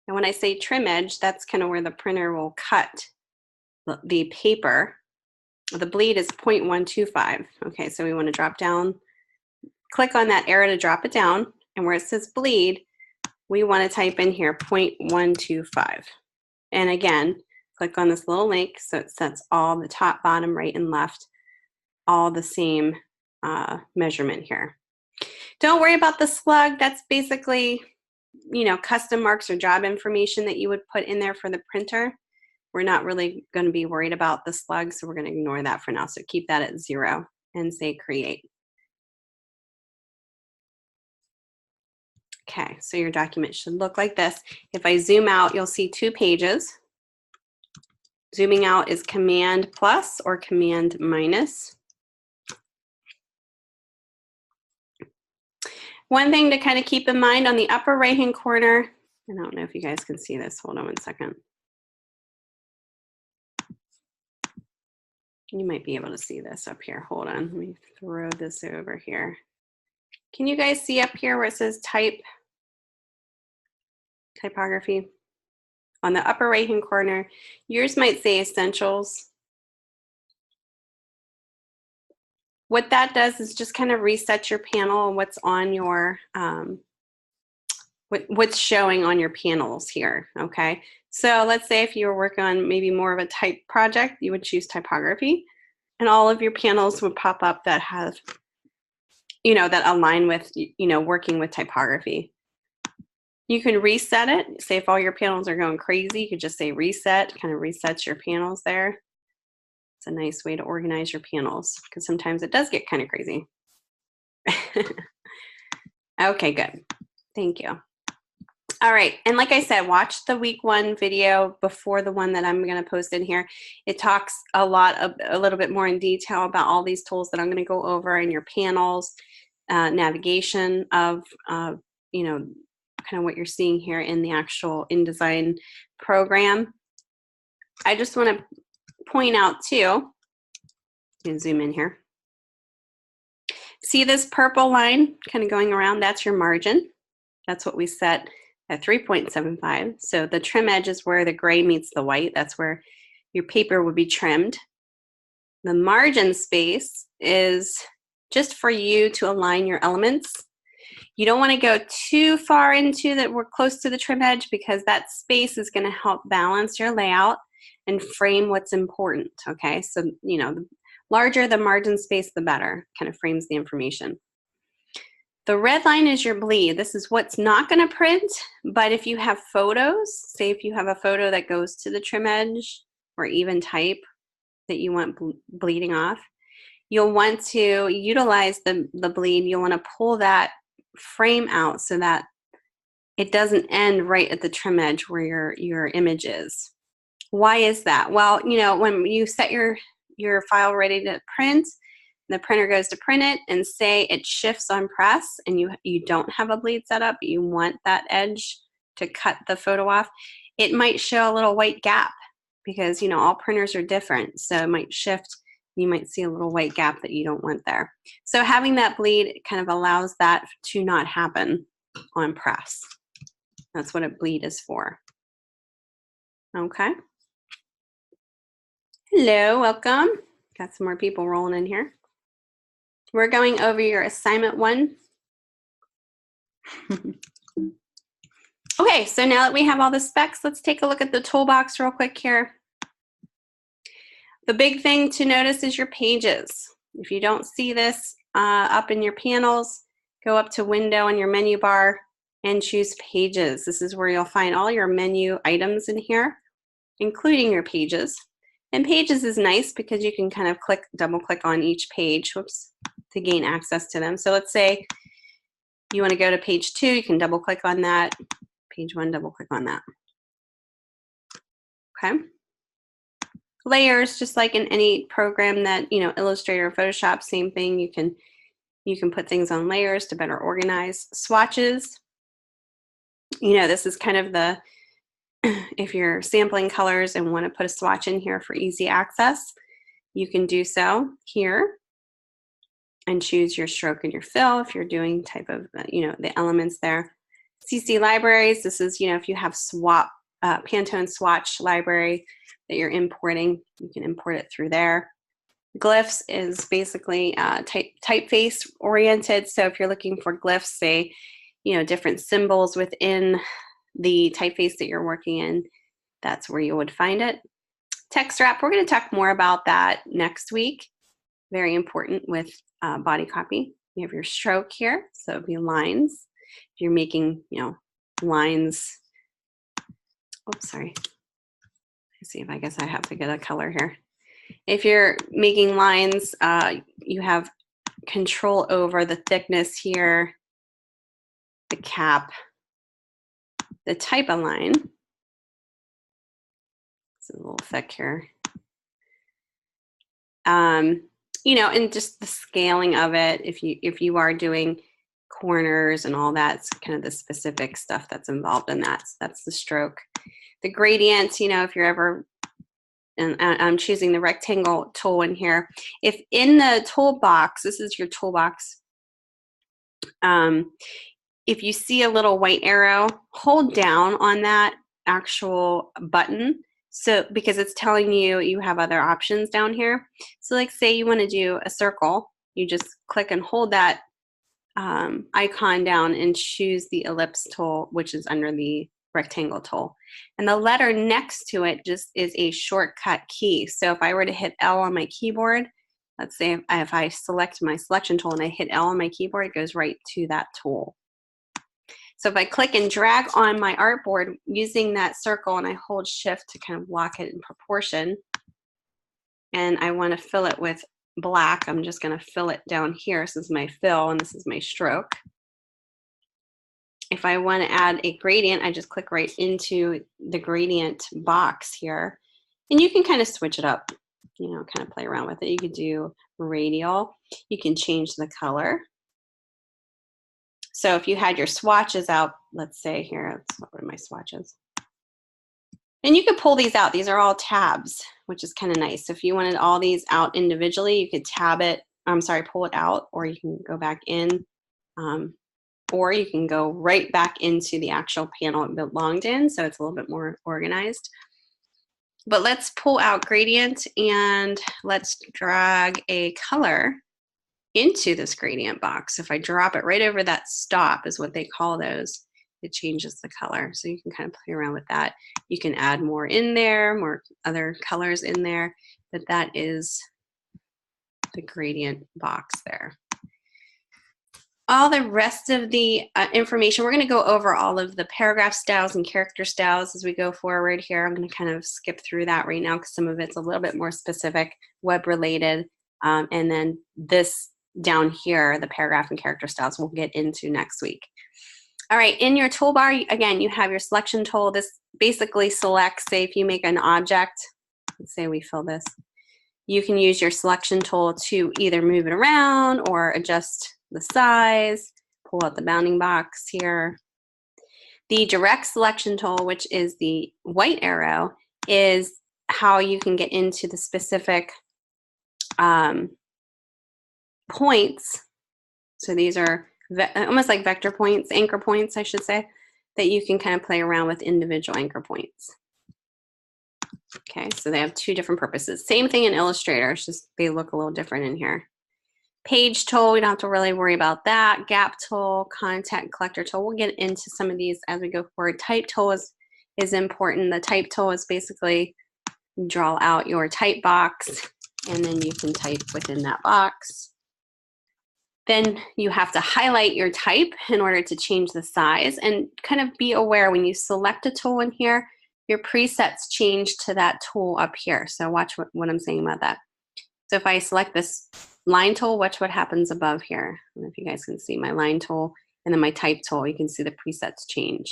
And when I say trim edge, that's kind of where the printer will cut the paper. The bleed is 0.125. Okay, so we want to drop down, click on that arrow to drop it down, and where it says bleed, we want to type in here 0.125. And again, click on this little link so it sets all the top, bottom, right, and left, all the same measurement here. Don't worry about the slug. That's basically, you know, custom marks or job information that you would put in there for the printer. We're not really going to be worried about the slug, so we're going to ignore that for now. So keep that at 0 and say create. Okay, so your document should look like this. If I zoom out, you'll see 2 pages. Zooming out is Command plus or Command minus. One thing to kind of keep in mind on the upper right-hand corner, I don't know if you guys can see this. Hold on 1 second. You might be able to see this up here. Hold on, let me throw this over here. Can you guys see up here where it says typography? On the upper right-hand corner, yours might say Essentials. What that does is just kind of reset your panel and what's on your, what's showing on your panels here, okay? So let's say if you were working on maybe more of a type project, you would choose typography, and all of your panels would pop up that have, you know, that align with, you know, working with typography. You can reset it. Say if all your panels are going crazy, you could just say reset, kind of resets your panels there. It's a nice way to organize your panels because sometimes it does get kind of crazy. Okay, good. Thank you. All right, and like I said, watch the week 1 video before the one that I'm going to post in here. It talks a little bit more in detail about all these tools that I'm going to go over in your panels, navigation of, you know, kind of what you're seeing here in the actual InDesign program. I just want to point out too, you can zoom in here. See this purple line kind of going around? That's your margin. That's what we set at 3.75. So the trim edge is where the gray meets the white. That's where your paper would be trimmed. The margin space is just for you to align your elements. You don't want to go too far into that we're close to the trim edge because that space is going to help balance your layout and frame what's important, okay? So, you know, the larger the margin space, the better. Kind of frames the information. The red line is your bleed. This is what's not going to print, but if you have photos, say if you have a photo that goes to the trim edge or even type that you want bleeding off, you'll want to utilize the bleed. You'll want to pull that frame out so that it doesn't end right at the trim edge where your image is. Why is that? Well, you know, when you set your file ready to print, the printer goes to print it and say it shifts on press and you don't have a bleed set up, but you want that edge to cut the photo off, it might show a little white gap because, you know, all printers are different. So it might shift. You might see a little white gap that you don't want there. So having that bleed kind of allows that to not happen on press. That's what a bleed is for. Okay. Hello, welcome. Got some more people rolling in here. We're going over your assignment 1. Okay, so now that we have all the specs, let's take a look at the toolbox real quick here. The big thing to notice is your pages. If you don't see this up in your panels, go up to Window on your menu bar and choose Pages. This is where you'll find all your menu items in here, including your pages. And Pages is nice because you can kind of double click on each page, to gain access to them. So let's say you want to go to page 2, you can double click on that. Page 1, double click on that. Okay. Layers, just like in any program that, you know, Illustrator or Photoshop, same thing. You can put things on layers to better organize. Swatches, you know, this is kind of the, if you're sampling colors and want to put a swatch in here for easy access, you can do so here and choose your stroke and your fill if you're doing type of, you know, the elements there. CC libraries, this is, you know, if you have Pantone swatch library that you're importing, you can import it through there. Glyphs is basically typeface oriented. So if you're looking for glyphs, say, you know, different symbols within the typeface that you're working in, that's where you would find it. Text wrap, we're going to talk more about that next week. Very important with body copy. You have your stroke here, so it'd be lines. If you're making, you know, lines, oops, sorry. Let's see if I guess I have to get a color here. If you're making lines, you have control over the thickness here, the cap, the type of line. It's a little thick here. You know, and just the scaling of it. If you are doing corners and all that, it's kind of the specific stuff that's involved in that. So that's the stroke. The gradient, you know, if you're ever, and I'm choosing the rectangle tool in here. If in the toolbox, this is your toolbox, if you see a little white arrow, hold down on that actual button. So, because it's telling you you have other options down here. So like say you want to do a circle, you just click and hold that icon down and choose the ellipse tool, which is under the rectangle tool. And the letter next to it just is a shortcut key. So if I were to hit L on my keyboard, let's say if I select my selection tool and I hit L on my keyboard, it goes right to that tool. So if I click and drag on my artboard using that circle and I hold shift to kind of lock it in proportion, and I want to fill it with black, I'm just going to fill it down here. This is my fill and this is my stroke. If I want to add a gradient, I just click right into the gradient box here. And you can kind of switch it up, you know, kind of play around with it. You could do radial. You can change the color. So if you had your swatches out, let's say here, what are my swatches? And you could pull these out. These are all tabs, which is kind of nice. So if you wanted all these out individually, you could tab it, pull it out, or you can go back in, or you can go right back into the actual panel it belonged in, so it's a little bit more organized. But let's pull out gradient and let's drag a color into this gradient box. If I drop it right over that stop, is what they call those, it changes the color. So you can kind of play around with that. You can add more in there, more other colors in there, but that is the gradient box there. All the rest of the information, we're going to go over all of the paragraph styles and character styles as we go forward here. I'm going to kind of skip through that right now because some of it's a little bit more specific, web related, and then this down here, the paragraph and character styles, we'll get into next week. All right, in your toolbar, again, you have your selection tool. This basically selects, say if you make an object, let's say we fill this, you can use your selection tool to either move it around or adjust the size, pull out the bounding box here. The direct selection tool, which is the white arrow, is how you can get into the specific points. So these are almost like vector points, anchor points, I should say, that you can kind of play around with individual anchor points. Okay, so they have two different purposes. Same thing in Illustrator, it's just they look a little different in here. Page tool, we don't have to really worry about that. Gap tool, content collector tool. We'll get into some of these as we go forward. Type tool is important. The type tool is basically draw out your type box and then you can type within that box. Then you have to highlight your type in order to change the size, and kind of be aware when you select a tool in here, your presets change to that tool up here. So watch what I'm saying about that. So if I select this line tool, watch what happens above here. I don't know if you guys can see my line tool and then my type tool. You can see the presets change.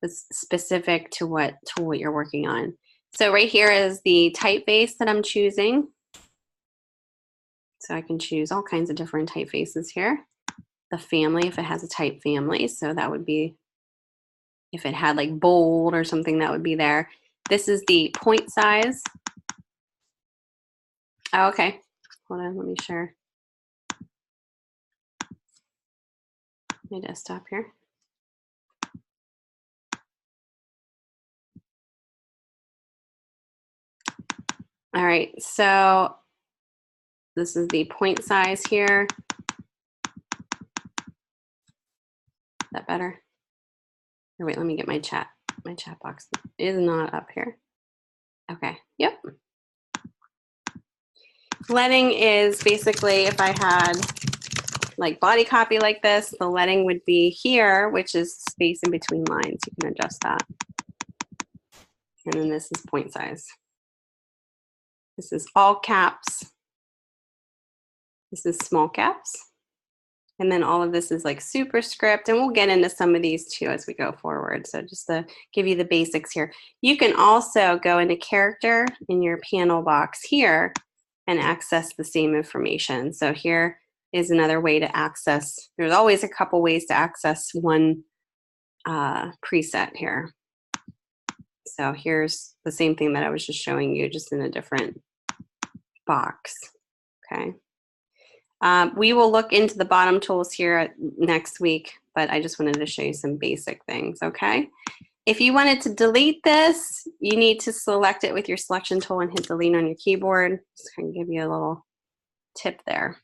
It's specific to what tool you're working on. So right here is the typeface that I'm choosing. So I can choose all kinds of different typefaces here. The family, if it has a type family, so that would be, if it had like bold or something, that would be there. This is the point size. Oh, okay, hold on, let me share my desktop here. All right, so this is the point size here. Is that better? Or wait, let me get my chat. My chat box is not up here. Okay, yep. Leading is basically, if I had like body copy like this, the leading would be here, which is space in between lines. You can adjust that. And then this is point size. This is all caps. This is small caps. And then all of this is like superscript, and we'll get into some of these too as we go forward. So just to give you the basics here. You can also go into character in your panel box here and access the same information. So here is another way to access. There's always a couple ways to access one preset here. So here's the same thing that I was just showing you, just in a different box, okay? We will look into the bottom tools here next week, but I just wanted to show you some basic things, okay? If you wanted to delete this, you need to select it with your selection tool and hit delete on your keyboard. Just kind of give you a little tip there.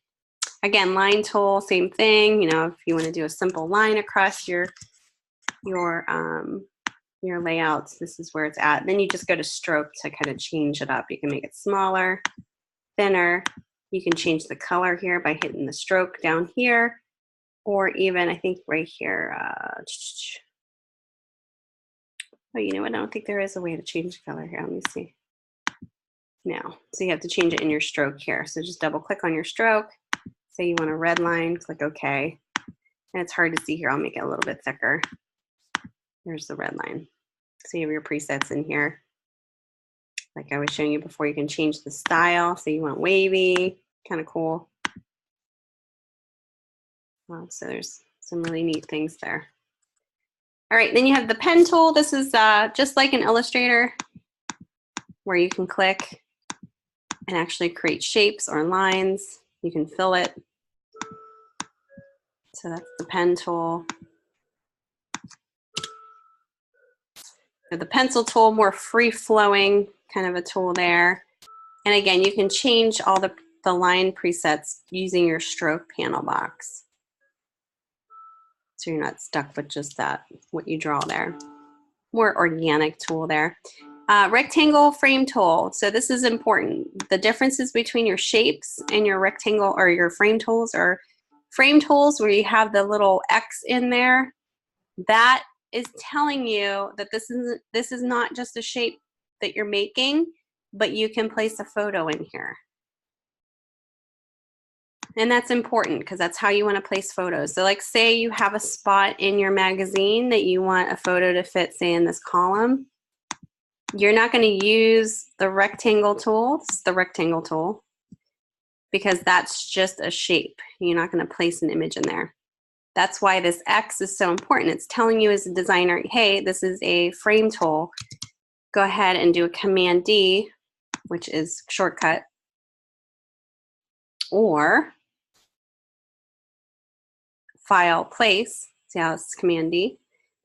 Again, line tool, same thing. You know, if you want to do a simple line across your layouts, this is where it's at. Then you just go to stroke to kind of change it up. You can make it smaller, thinner. You can change the color here by hitting the stroke down here, or even I think right here. Oh, you know what? I don't think there is a way to change the color here. Let me see. now. So you have to change it in your stroke here. So just double click on your stroke. Say you want a red line, click OK. And it's hard to see here. I'll make it a little bit thicker. There's the red line. So you have your presets in here. Like I was showing you before, you can change the style. So you want wavy, kind of cool. So there's some really neat things there. All right, then you have the pen tool. This is just like an Illustrator where you can click and actually create shapes or lines. You can fill it. So that's the pen tool. The pencil tool, more free-flowing kind of a tool there. And again, you can change all the line presets using your stroke panel box. So you're not stuck with just that, what you draw there. More organic tool there. Rectangle frame tool. So this is important. The differences between your shapes and your rectangle or your frame tools or frame tools where you have the little X in there, that is telling you that this is not just a shape that you're making, but you can place a photo in here. And that's important because that's how you want to place photos. So like say you have a spot in your magazine that you want a photo to fit, say in this column. You're not going to use the rectangle tool, the rectangle tool, because that's just a shape. You're not going to place an image in there. That's why this X is so important. It's telling you as a designer, hey, this is a frame tool. Go ahead and do a Command D, which is shortcut, or File Place. See how it's Command D?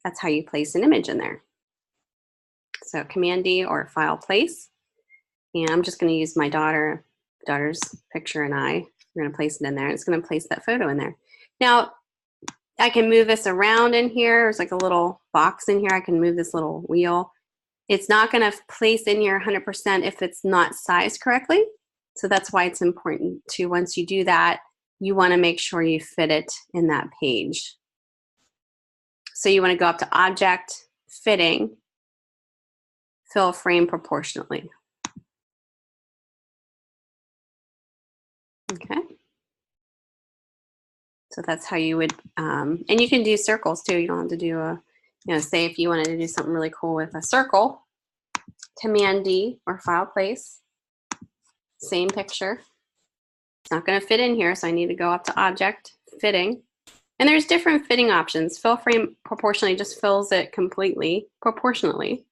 That's how you place an image in there. So Command D or File Place. And I'm just going to use my daughter's picture and we're going to place it in there. And it's going to place that photo in there. Now, I can move this around in here. There's like a little box in here. I can move this little wheel. It's not going to place in here 100% if it's not sized correctly. So that's why it's important to, once you do that, you want to make sure you fit it in that page. So you want to go up to Object, Fitting, Fill Frame Proportionately. Okay. So that's how you would, and you can do circles too. You don't have to do a, say if you wanted to do something really cool with a circle, Command D or File Place, same picture. It's not going to fit in here, so I need to go up to Object, Fitting. And there's different fitting options. Fill Frame Proportionally just fills it completely, proportionally.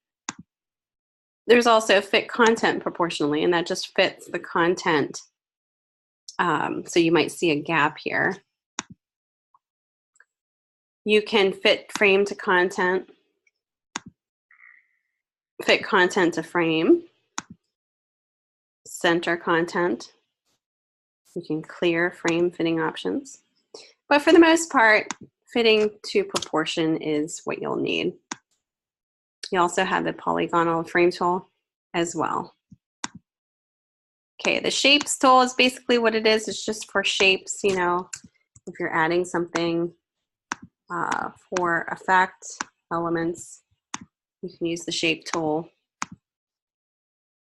There's also Fit Content Proportionally, and that just fits the content. So you might see a gap here. You can fit frame to content, fit content to frame, center content. You can clear frame fitting options. But for the most part, fitting to proportion is what you'll need. You also have the polygonal frame tool as well. Okay, the shapes tool is basically what it is. It's just for shapes, if you're adding something for effect elements, you can use the shape tool.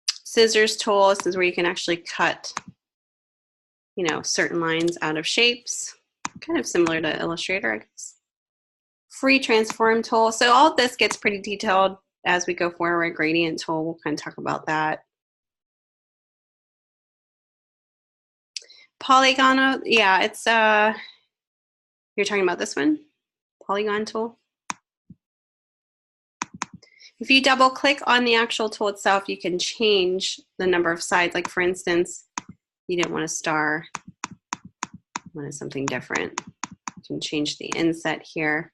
Scissors tool, this is where you can actually cut, certain lines out of shapes. Kind of similar to Illustrator, I guess. Free transform tool. So all of this gets pretty detailed as we go forward. Gradient tool, we'll kind of talk about that. Polygon, yeah, it's, you're talking about this one? Polygon tool. If you double click on the actual tool itself, you can change the number of sides. Like for instance, you didn't want a star, you wanted something different. You can change the inset here.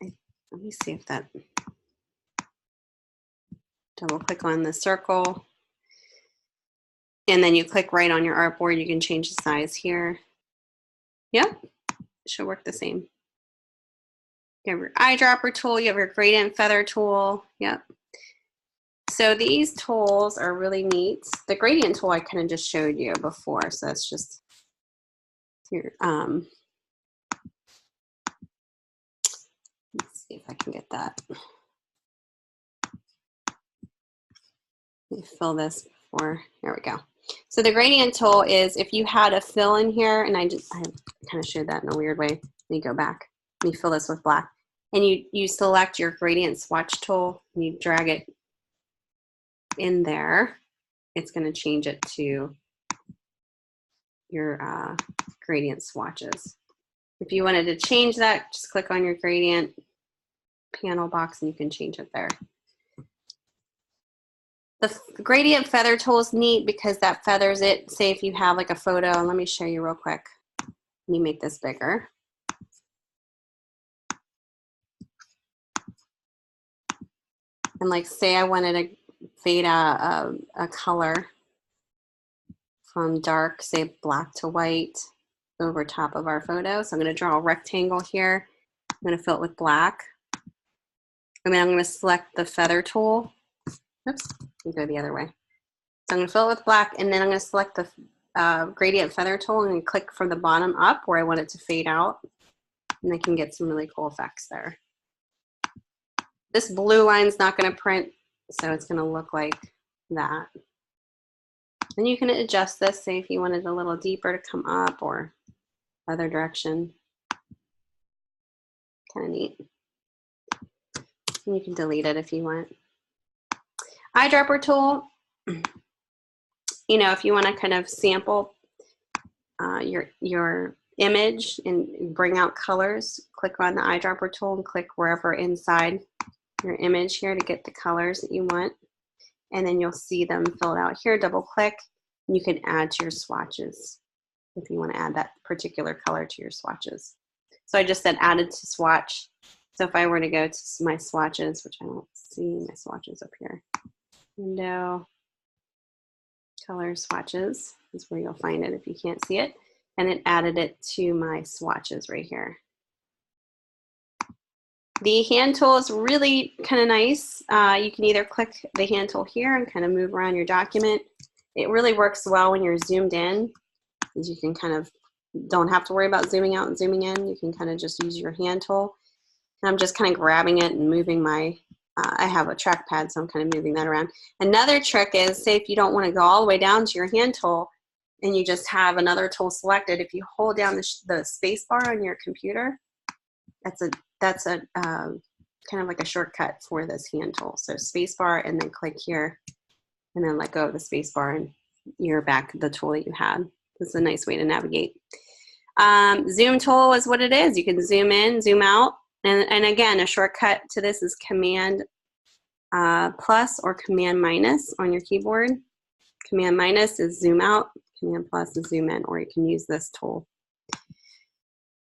Let me see if that, double click on the circle. And then you click right on your artboard, you can change the size here. Yep, it should work the same. You have your eyedropper tool, you have your gradient feather tool, yep. So these tools are really neat. The gradient tool I kind of just showed you before, so that's just here. Let's see if I can get that. Let me fill this before, there we go. So the gradient tool is if you had a fill in here, and I kind of showed that in a weird way. Let me go back. Let me fill this with black. And you select your gradient swatch tool, and you drag it in there. It's going to change it to your gradient swatches. If you wanted to change that, just click on your gradient panel box and you can change it there. The gradient feather tool is neat because that feathers it. Say if you have like a photo, and let me show you real quick. Let me make this bigger. And like say I wanted to fade out a color from dark, say black to white over top of our photo. So I'm going to draw a rectangle here. I'm going to fill it with black. And then I'm going to select the feather tool. Oops, let me go the other way. So I'm going to fill it with black, and then I'm going to select the gradient feather tool and click from the bottom up where I want it to fade out. And I can get some really cool effects there. This blue line's not going to print, so it's going to look like that. And you can adjust this, say if you wanted a little deeper to come up or other direction. Kind of neat. And you can delete it if you want. Eyedropper tool, you know, if you want to kind of sample your image and bring out colors, click on the eyedropper tool and click wherever inside your image here to get the colors that you want. And then you'll see them filled out here. Double click, and you can add to your swatches if you want to add that particular color to your swatches. So I just said added to swatch. So if I were to go to my swatches, which I don't see my swatches up here, window, color swatches is where you'll find it if you can't see it. And it added it to my swatches right here. The hand tool is really kind of nice. You can either click the hand tool here and kind of move around your document. It really works well when you're zoomed in, because you can kind of don't have to worry about zooming out and zooming in. You can kind of just use your hand tool. And I'm just kind of grabbing it and moving my, I have a trackpad, so I'm kind of moving that around. Another trick is, say if you don't want to go all the way down to your hand tool and you just have another tool selected, if you hold down the space bar on your computer, that's a kind of like a shortcut for this hand tool. So space bar and then click here and then let go of the space bar and you're back to the tool that you had. This is a nice way to navigate. Zoom tool is what it is. You can zoom in, zoom out. And again, a shortcut to this is Command plus or Command minus on your keyboard. Command minus is zoom out. Command plus is zoom in, or you can use this tool.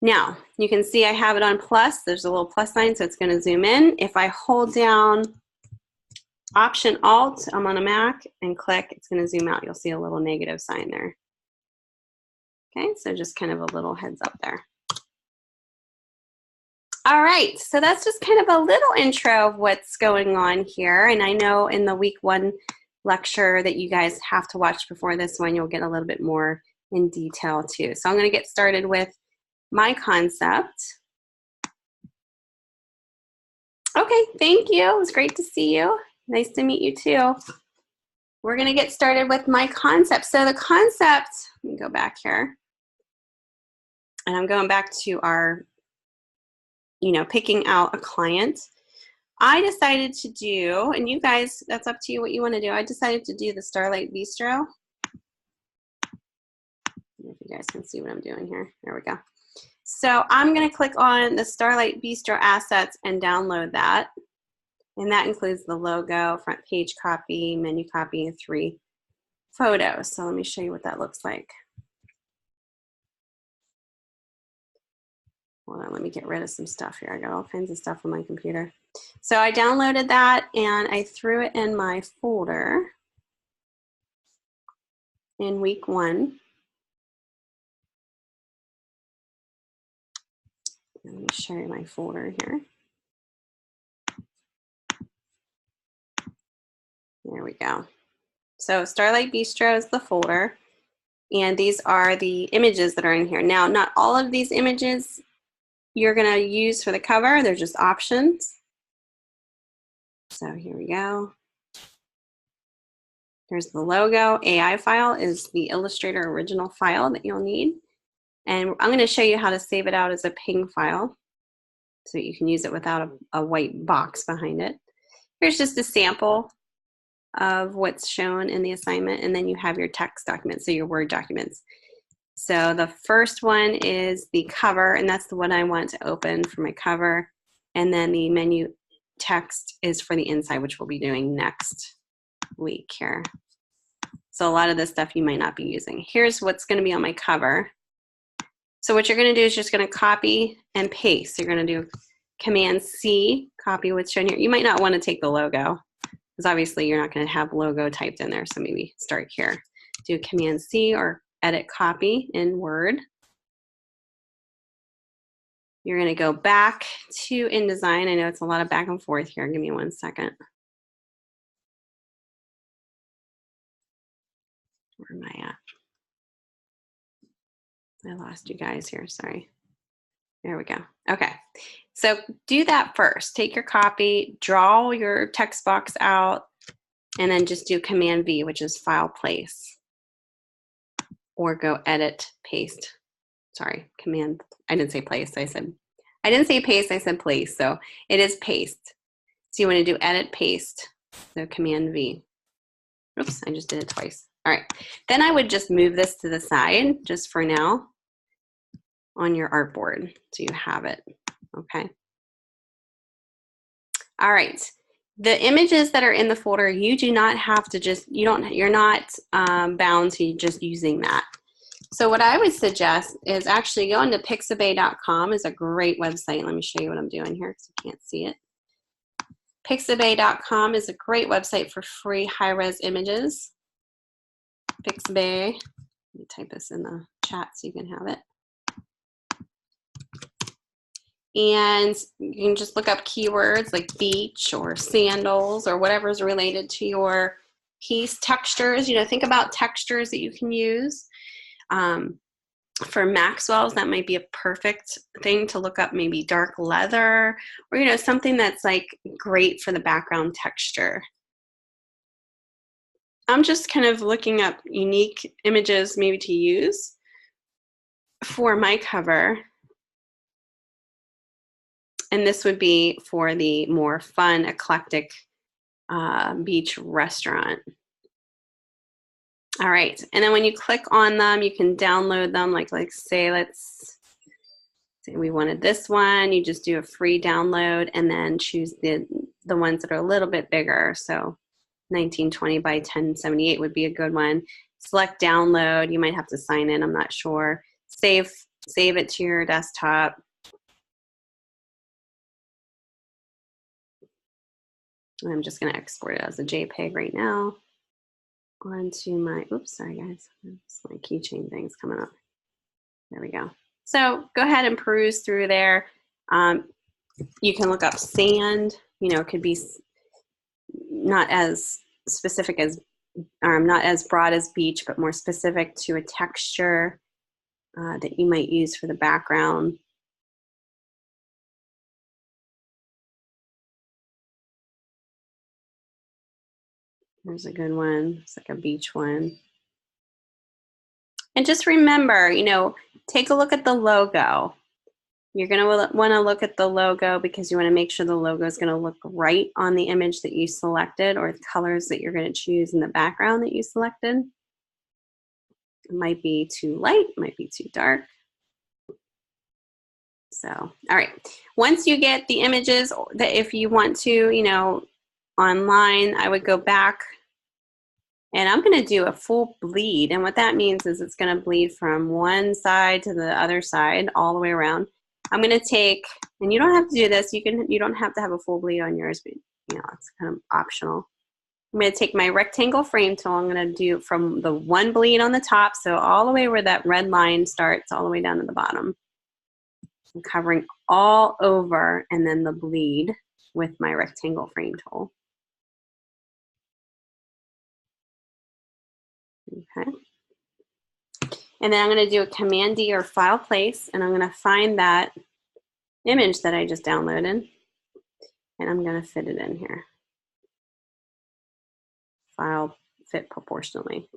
Now, you can see I have it on plus. There's a little plus sign, so it's going to zoom in. If I hold down Option Alt, I'm on a Mac, and click, it's going to zoom out. You'll see a little negative sign there. Okay, so just kind of a little heads up there. All right, so that's just kind of a little intro of what's going on here. And I know in the week 1 lecture that you guys have to watch before this one, you'll get a little bit more in detail too. So I'm going to get started with my concept. Okay, thank you. It was great to see you. Nice to meet you too. We're going to get started with my concept. So the concept, let me go back here. And I'm going back to our, picking out a client. I decided to do, and you guys, that's up to you what you want to do. I decided to do the Starlight Bistro. If you guys can see what I'm doing here. There we go. So I'm going to click on the Starlight Bistro assets and download that. And that includes the logo, front page copy, menu copy, and 3 photos. So let me show you what that looks like. Hold on, let me get rid of some stuff here. I got all kinds of stuff on my computer. So I downloaded that and I threw it in my folder in week 1. Let me show you my folder here. There we go. So Starlight Bistro is the folder, and these are the images that are in here. Now, not all of these images you're going to use for the cover. They're just options. So here we go. There's the logo. AI file is the Illustrator original file that you'll need. And I'm going to show you how to save it out as a PNG file so you can use it without a white box behind it. Here's just a sample of what's shown in the assignment, and then you have your text documents, so your Word documents. So the first one is the cover, and that's the one I want to open for my cover. And then the menu text is for the inside, which we'll be doing next week here. So a lot of this stuff you might not be using. Here's what's going to be on my cover. So what you're going to do is just going to copy and paste. You're going to do Command C, copy what's shown here. You might not want to take the logo, because obviously you're not going to have logo typed in there, so maybe start here. Do Command C or edit copy in Word. You're going to go back to InDesign. I know it's a lot of back and forth here. Give me 1 second. Where am I at? I lost you guys here, sorry. There we go. Okay, so do that first. Take your copy, draw your text box out, and then just do Command V, which is file place. Or go edit, paste. Sorry, command, I didn't say place, I didn't say paste, I said place, so it is paste. So you want to do edit, paste, so Command V. Oops, I just did it twice. All right, then I would just move this to the side, just for now, on your artboard, so you have it, okay? All right, the images that are in the folder, you do not have to just, you're not bound to just using that. So what I would suggest is actually going to pixabay.com is a great website. Let me show you what I'm doing here because you can't see it. Pixabay.com is a great website for free high-res images. Pixabay, let me type this in the chat so you can have it. And you can just look up keywords like beach or sandals or whatever is related to your piece. Textures, think about textures that you can use. For Maxwell's, that might be a perfect thing to look up, maybe dark leather or, something that's like great for the background texture. I'm just kind of looking up unique images maybe to use for my cover. And this would be for the more fun, eclectic beach restaurant. All right, and then when you click on them, you can download them. Like say, let's say we wanted this one. You just do a free download and then choose the ones that are a little bit bigger. So 1920 by 1078 would be a good one. Select download. You might have to sign in. I'm not sure. Save it to your desktop. And I'm just going to export it as a JPEG right now onto my, oops, sorry guys, it's my keychain thing's coming up. There we go. So go ahead and peruse through there. You can look up sand, it could be not as specific as, not as broad as beach, but more specific to a texture that you might use for the background. There's a good one. It's like a beach one. And just remember, take a look at the logo. You're going to want to look at the logo because you want to make sure the logo is going to look right on the image that you selected or the colors that you're going to choose in the background that you selected. It might be too light, might be too dark. So, all right. Once you get the images, that if you want to, online, I would go back and I'm going to do a full bleed. And what that means is it's going to bleed from one side to the other side all the way around. I'm going to take, and you don't have to do this. You don't have to have a full bleed on yours, but it's kind of optional. I'm going to take my rectangle frame tool. I'm going to do from the one bleed on the top, so all the way where that red line starts, all the way down to the bottom. I'm covering all over, and then the bleed with my rectangle frame tool. Okay. And then I'm going to do a Command D or File Place, and I'm going to find that image that I just downloaded, and I'm going to fit it in here. File fit proportionally.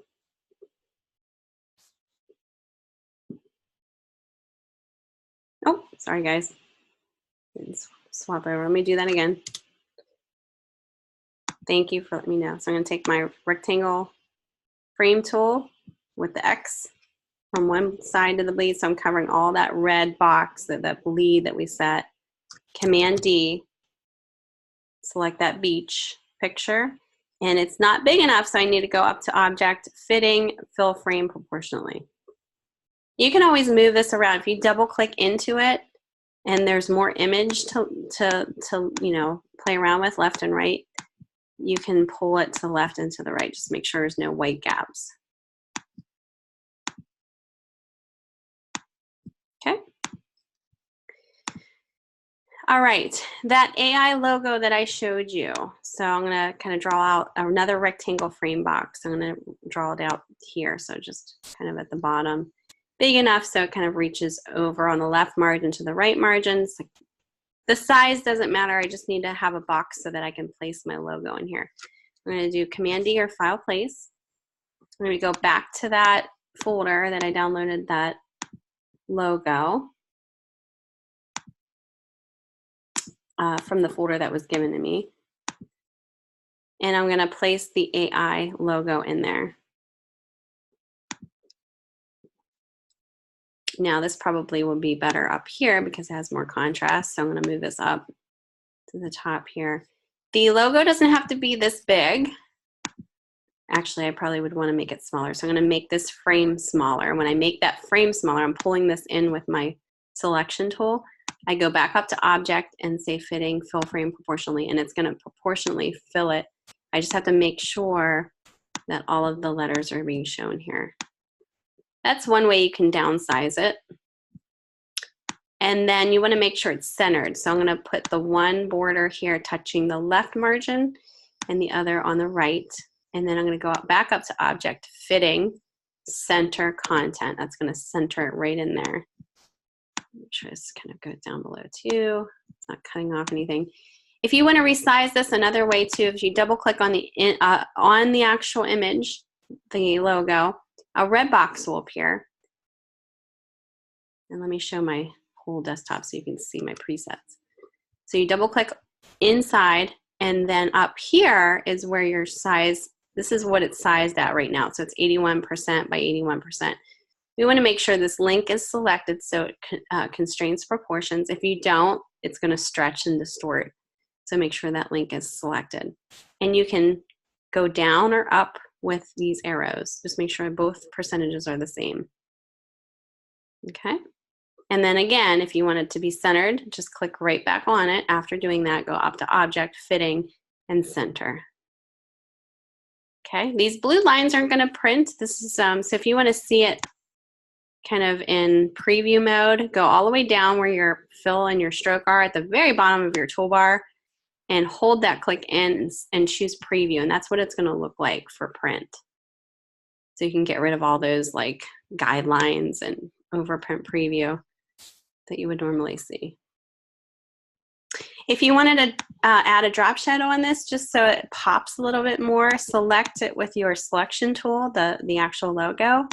Oh, sorry guys. Swap over. Let me do that again. Thank you for letting me know. So I'm going to take my rectangle frame tool with the X from one side to the bleed. So I'm covering all that red box, that bleed that we set. Command D, select that beach picture. And it's not big enough, so I need to go up to Object, Fitting, Fill Frame Proportionally. You can always move this around. If you double click into it and there's more image to you know, play around with left and right, you can pull it to the left and to the right. Just make sure there's no white gaps. Okay. All right, that AI logo that I showed you. So I'm gonna kind of draw out another rectangle frame box. I'm gonna draw it out here. So just kind of at the bottom, big enough so it kind of reaches over on the left margin to the right margin. So the size doesn't matter. I just need to have a box so that I can place my logo in here. I'm gonna do Command D or File Place. I'm gonna go back to that folder that I downloaded that logo. From the folder that was given to me. And I'm going to place the AI logo in there. Now this probably will be better up here because it has more contrast. So I'm going to move this up to the top here. The logo doesn't have to be this big. Actually, I probably would want to make it smaller. So I'm going to make this frame smaller. When I make that frame smaller, I'm pulling this in with my selection tool. I go back up to Object and say Fitting, Fill Frame Proportionally, and it's going to proportionally fill it. I just have to make sure that all of the letters are being shown here. That's one way you can downsize it. And then you want to make sure it's centered. So I'm going to put the one border here touching the left margin and the other on the right. And then I'm going to go back up to Object, Fitting, Center Content. That's going to center it right in there. Just kind of go down below too. It's not cutting off anything. If you want to resize this another way too, if you double click on the actual image, the logo, a red box will appear. And let me show my whole desktop so you can see my presets. So you double click inside, and then up here is where your size, this is what it's sized at right now. So it's 81% by 81%. We want to make sure this link is selected so it constrains proportions. If you don't, it's going to stretch and distort. So make sure that link is selected. And you can go down or up with these arrows. Just make sure both percentages are the same. Okay. And then again, if you want it to be centered, just click right back on it. After doing that, go up to Object, Fitting, and Center. Okay. These blue lines aren't going to print. This is so if you want to see it kind of in preview mode, go all the way down where your fill and your stroke are at the very bottom of your toolbar and hold that click in and choose preview. And that's what it's going to look like for print. So you can get rid of all those like guidelines and overprint preview that you would normally see. If you wanted to add a drop shadow on this just so it pops a little bit more, select it with your selection tool, the actual logo.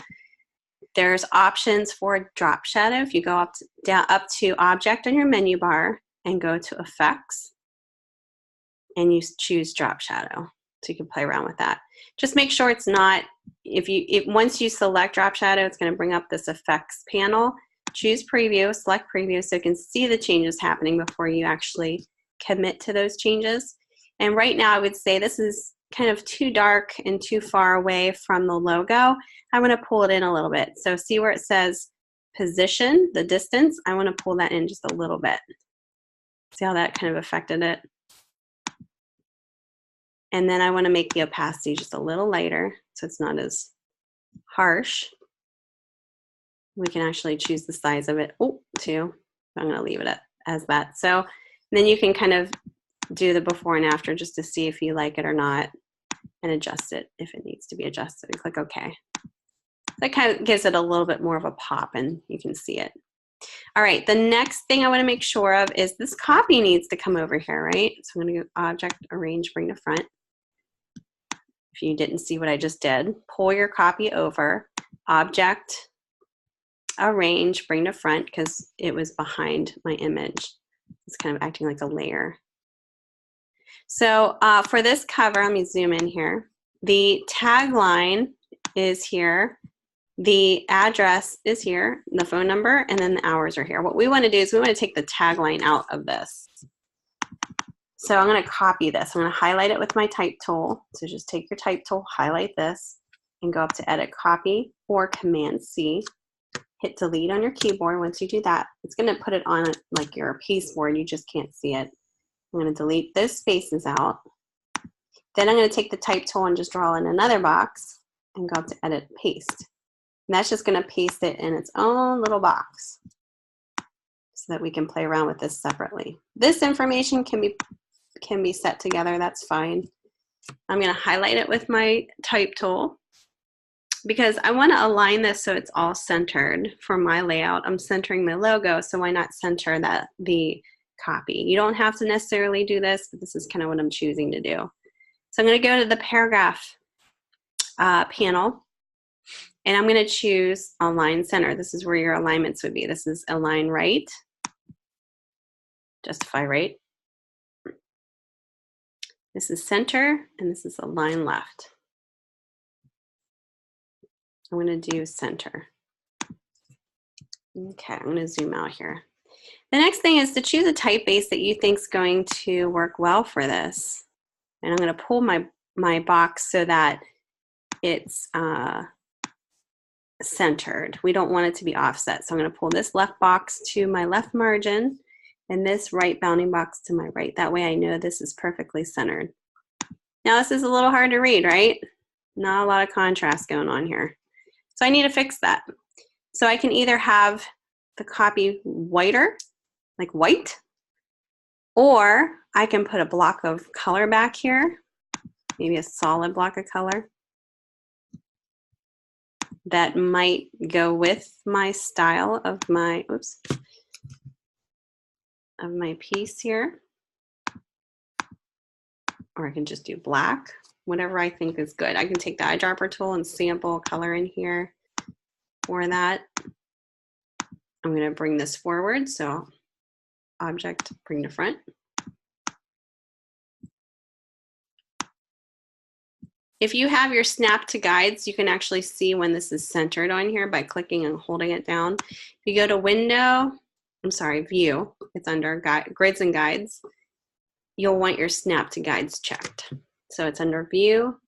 There's options for drop shadow. If you go up to Object on your menu bar and go to Effects, and you choose drop shadow. So you can play around with that. Just make sure it's not, once you select drop shadow, it's going to bring up this effects panel. Choose preview, select preview so you can see the changes happening before you actually commit to those changes. And right now I would say this is kind of too dark and too far away from the logo. I'm going to pull it in a little bit. So see where it says position, the distance, I want to pull that in just a little bit. See how that kind of affected it? And then I want to make the opacity just a little lighter so it's not as harsh. We can actually choose the size of it too. I'm going to leave it as that. So then you can kind of do the before and after just to see if you like it or not and adjust it if it needs to be adjusted and click OK. That kind of gives it a little bit more of a pop and you can see it. All right, the next thing I want to make sure of is this copy needs to come over here, right? So I'm going to go Object, Arrange, Bring to Front. if you didn't see what I just did, pull your copy over, object, arrange, bring to front because it was behind my image. It's kind of acting like a layer. So for this cover, let me zoom in here. The tagline is here. The address is here, the phone number, and then the hours are here. What we want to do is we want to take the tagline out of this. So I'm going to copy this. I'm going to highlight it with my type tool. So just take your type tool, highlight this, and go up to Edit Copy or Command C. Hit Delete on your keyboard. Once you do that, it's going to put it on like your pasteboard. You just can't see it. I'm going to delete those spaces out. Then I'm going to take the type tool and just draw in another box and go up to Edit Paste. And that's just going to paste it in its own little box so that we can play around with this separately. This information can be set together. That's fine. I'm going to highlight it with my type tool because I want to align this so it's all centered for my layout. I'm centering my logo, so why not center the copy? You don't have to necessarily do this, but this is kind of what I'm choosing to do. So I'm going to go to the paragraph panel. And I'm going to choose Align Center. This is where your alignments would be. This is Align Right, Justify Right. This is Center, and this is Align Left. I'm going to do Center. Okay, I'm going to zoom out here. The next thing is to choose a type base that you think is going to work well for this. And I'm going to pull my box so that it's centered. We don't want it to be offset. So I'm going to pull this left box to my left margin and this right bounding box to my right. That way I know this is perfectly centered. Now this is a little hard to read, right? Not a lot of contrast going on here. So I need to fix that. So I can either have the copy whiter, like white, or I can put a block of color back here, maybe a solid block of color. That might go with my style of my, oops, of my piece here. Or I can just do black, whatever I think is good. I can take the eyedropper tool and sample color in here for that. I'm going to bring this forward, so object, bring to front. If you have your snap to guides, you can actually see when this is centered on here by clicking and holding it down. If you go to Window, I'm sorry, View, it's under Grids and Guides, you'll want your snap to guides checked. So it's under View,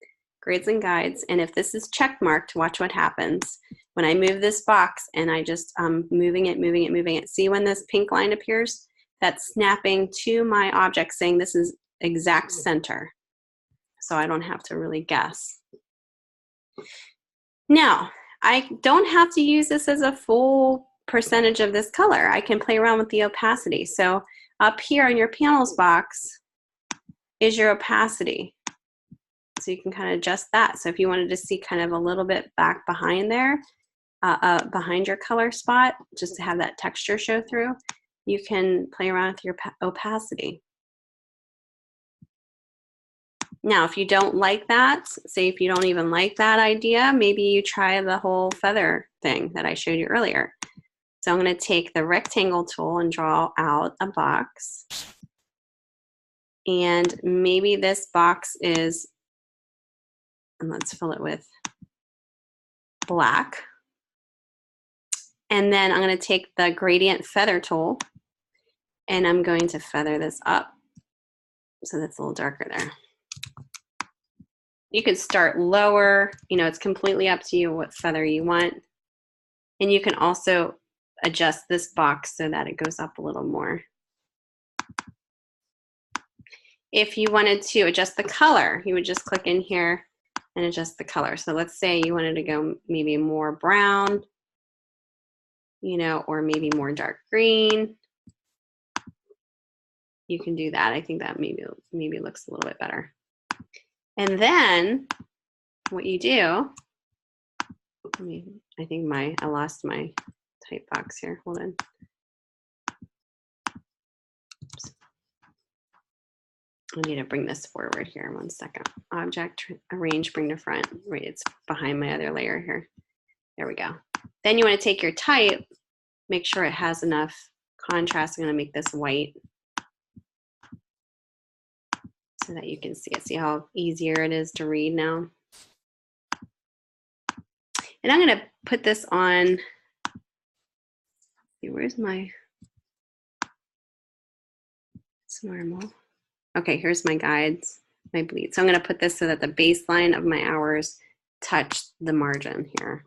Grids and Guides, and if this is check marked, watch what happens. When I move this box and I just moving it, see when this pink line appears? That's snapping to my object saying this is exact center. So I don't have to really guess. Now, I don't have to use this as a full percentage of this color. I can play around with the opacity. So up here in your panels box is your opacity. So you can kind of adjust that. So if you wanted to see kind of a little bit back behind there, behind your color spot, just to have that texture show through, you can play around with your opacity. Now, if you don't like that, say if you don't even like that idea, maybe you try the whole feather thing that I showed you earlier. So I'm going to take the rectangle tool and draw out a box. And maybe this box is, and let's fill it with black. And then I'm going to take the gradient feather tool and I'm going to feather this up so that's a little darker there. You could start lower, you know, it's completely up to you what feather you want. And you can also adjust this box so that it goes up a little more. If you wanted to adjust the color, you would just click in here and adjust the color. So let's say you wanted to go maybe more brown, you know, or maybe more dark green. You can do that. I think that maybe looks a little bit better. And then what you do, I think I lost my type box here. Hold on. Oops. I need to bring this forward here. 1 second. Object, arrange, bring to front. Right, it's behind my other layer here. There we go. Then you want to take your type, make sure it has enough contrast. I'm going to make this white so that you can see it. See how easier it is to read now? And I'm going to put this on. Where's my, it's normal. Okay, here's my guides, my bleed. So I'm going to put this so that the baseline of my hours touch the margin here.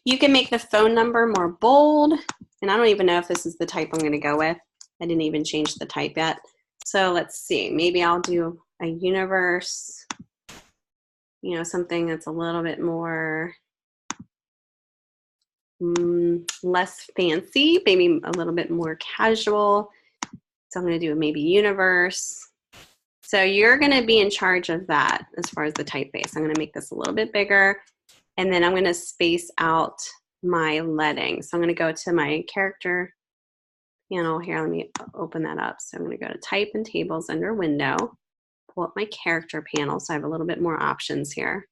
You can make the phone number more bold, and I don't even know if this is the type I'm going to go with. I didn't even change the type yet. So let's see, maybe I'll do a universe, you know, something that's a little bit more less fancy, maybe a little bit more casual. So I'm going to do maybe universe. So you're going to be in charge of that as far as the typeface. I'm going to make this a little bit bigger, and then I'm going to space out my leading. So I'm going to go to my character panel here. Let me open that up. So I'm going to go to type and tables under window, pull up my character panel. So I have a little bit more options here.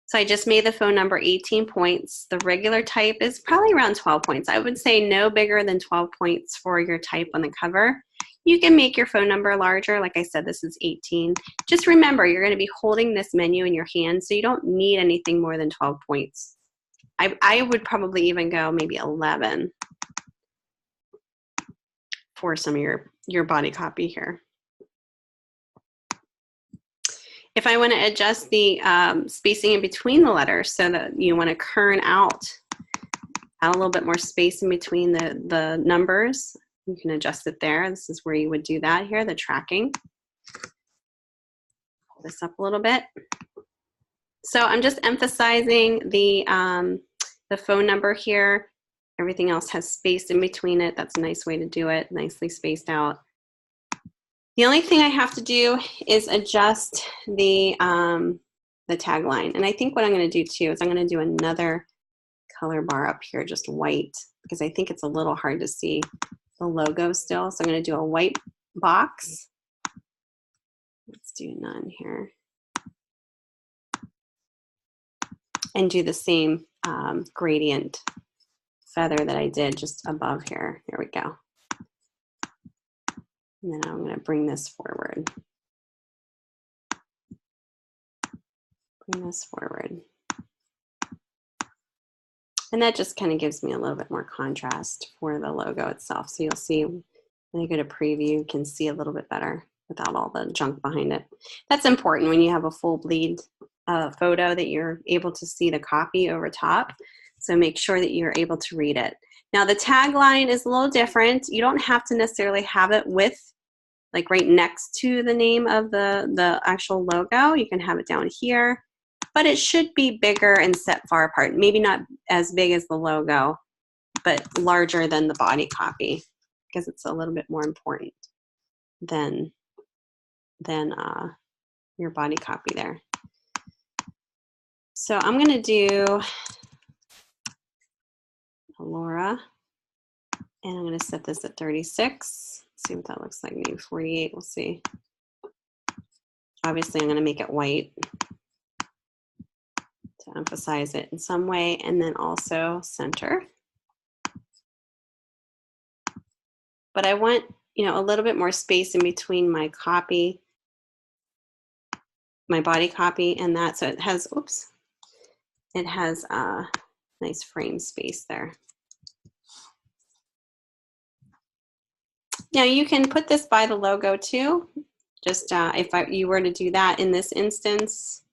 So I just made the phone number 18 points. The regular type is probably around 12 points. I would say no bigger than 12 points for your type on the cover. You can make your phone number larger. Like I said, this is 18. Just remember, you're going to be holding this menu in your hand, so you don't need anything more than 12 points. I would probably even go maybe 11 for some of your body copy here. If I want to adjust the spacing in between the letters so that you want to kern out, add a little bit more space in between the numbers, you can adjust it there. This is where you would do that here, the tracking. Pull this up a little bit. So I'm just emphasizing the phone number here. Everything else has space in between it. That's a nice way to do it, nicely spaced out. The only thing I have to do is adjust the tagline. And I think what I'm going to do too is I'm going to do another color bar up here, just white, because I think it's a little hard to see the logo still. So I'm going to do a white box. Let's do none here. And do the same gradient feather that I did just above here. There we go. And then I'm going to bring this forward. Bring this forward. And that just kind of gives me a little bit more contrast for the logo itself. So you'll see when I go to preview, you can see a little bit better without all the junk behind it. That's important when you have a full bleed photo, that you're able to see the copy over top. So make sure that you're able to read it. Now the tagline is a little different. You don't have to necessarily have it with, like right next to the name of the actual logo. You can have it down here, but it should be bigger and set far apart. Maybe not as big as the logo, but larger than the body copy, because it's a little bit more important than your body copy there. So I'm going to do Laura, and I'm going to set this at 36. See what that looks like. Maybe 48. We'll see. Obviously, I'm going to make it white to emphasize it in some way, and then also center. But I want, you know, a little bit more space in between my copy, my body copy, and that, so it has, oops, it has a nice frame space there. Now you can put this by the logo too. Just if you were to do that in this instance,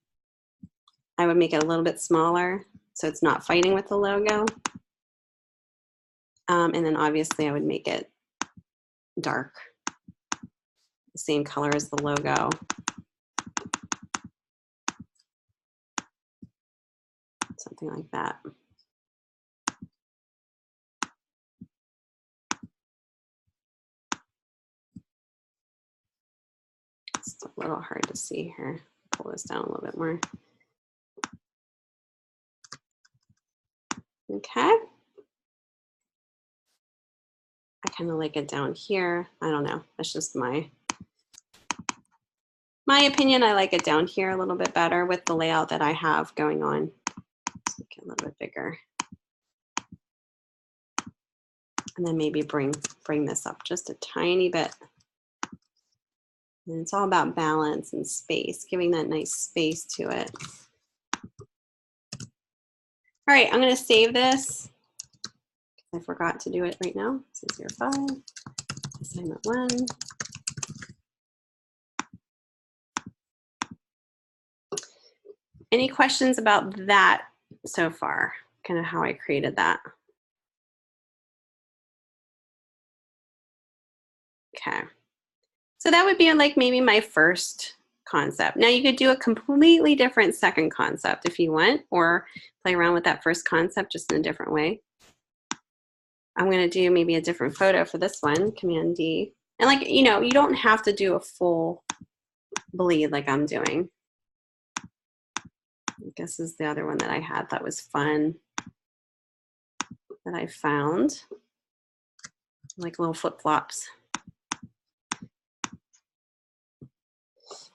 I would make it a little bit smaller so it's not fighting with the logo. And then obviously I would make it dark, the same color as the logo. Something like that. It's a little hard to see here. Pull this down a little bit more. Okay. I kind of like it down here. I don't know. That's just my My opinion, I like it down here a little bit better with the layout that I have going on. Let's make it a little bit bigger. And then maybe bring this up just a tiny bit. And it's all about balance and space, giving that nice space to it. All right, I'm going to save this. I forgot to do it right now. 605, assignment 1. Any questions about that so far? Kind of how I created that. Okay. So that would be like maybe my first concept. Now you could do a completely different second concept if you want, or play around with that first concept just in a different way. I'm going to do maybe a different photo for this one, Command D. And like, you know, you don't have to do a full bleed like I'm doing. This is the other one that I had that was fun that I found, like little flip-flops.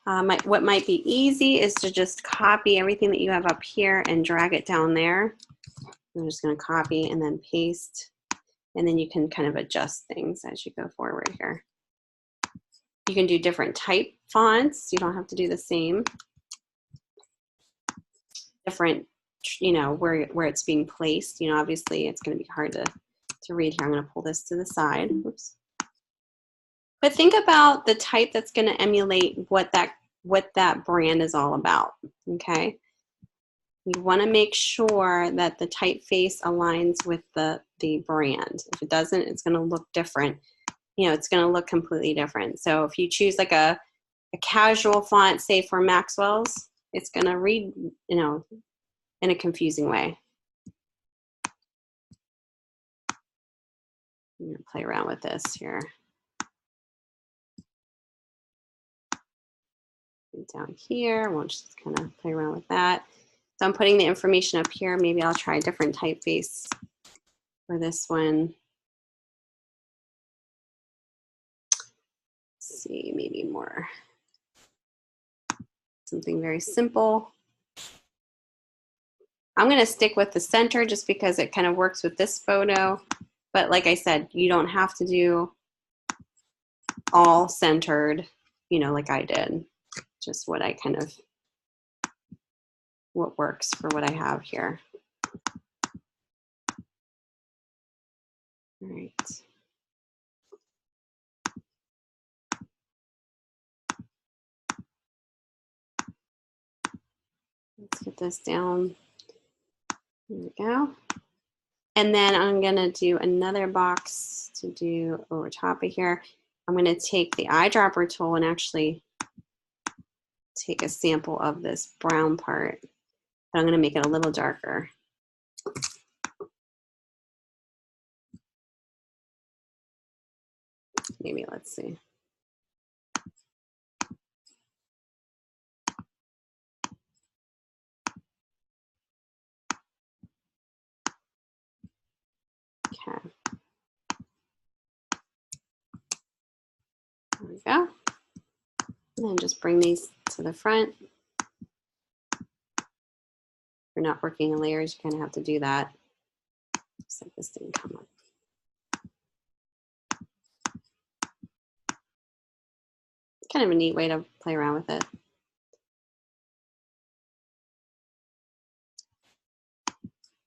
What might be easy is to just copy everything that you have up here and drag it down there. I'm just going to copy and then paste, and then you can kind of adjust things as you go forward here. You can do different type fonts. You don't have to do the same. Different, you know, where it's being placed. You know, obviously it's going to be hard to read here. I'm going to pull this to the side. Oops. But think about the type that's going to emulate what that brand is all about, okay? You want to make sure that the typeface aligns with the brand. If it doesn't, it's going to look different. You know, it's going to look completely different. So if you choose like a casual font, say for Maxwell's, it's going to read, you know, in a confusing way. I'm going to play around with this here. Down here, we'll just kind of play around with that. So I'm putting the information up here. Maybe I'll try a different typeface for this one. Let's see, maybe more. Something very simple. I'm going to stick with the center just because it kind of works with this photo. But like I said, you don't have to do all centered, you know, like I did. Just what I kind of, what works for what I have here. All right. Let's get this down. There we go. And then I'm going to do another box to do over top of here. I'm going to take the eyedropper tool and actually take a sample of this brown part. But I'm going to make it a little darker. Maybe, let's see. Okay. There we go. And then just bring these to the front. If you're not working in layers, you kind of have to do that. Just like this didn't come up. Kind of a neat way to play around with it.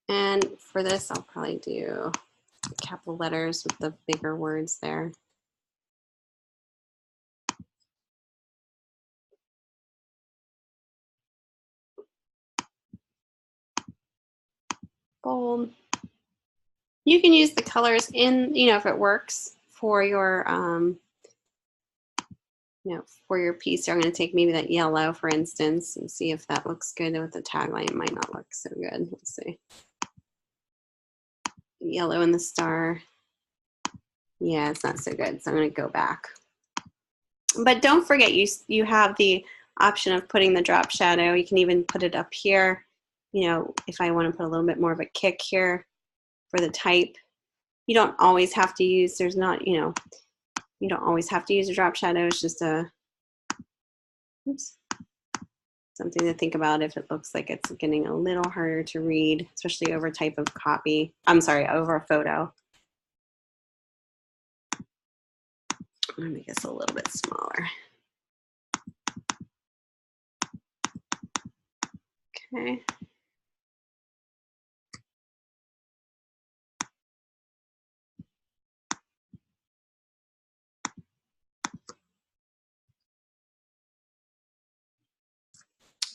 And for this, I'll probably do capital letters with the bigger words there. Bold. You can use the colors in, you know, if it works for your, you know, for your piece. So I'm going to take maybe that yellow, for instance, and see if that looks good with the tagline. It might not look so good. Let's see. Yellow in the star. Yeah, it's not so good. So I'm going to go back. But don't forget, you have the option of putting the drop shadow. You can even put it up here. You know, if I want to put a little bit more of a kick here for the type. You don't always have to use, there's not, you know, you don't always have to use a drop shadow. It's just a, Oops. Something to think about if it looks like it's getting a little harder to read, especially over type of copy. I'm sorry, over a photo. I'm gonna make this a little bit smaller. Okay.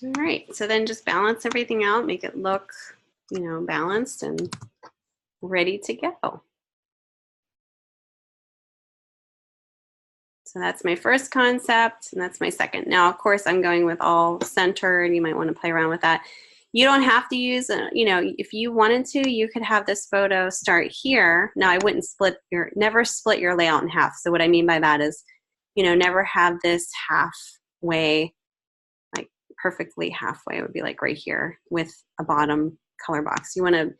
All right, so then just balance everything out, make it look, you know, balanced and ready to go. So that's my first concept, and that's my second. Now, of course, I'm going with all centered. You might want to play around with that. You don't have to use, you know, if you wanted to, you could have this photo start here. Now, I wouldn't never split your layout in half. So what I mean by that is, you know, never have this halfway, like perfectly halfway. It would be like right here with a bottom color box. You want to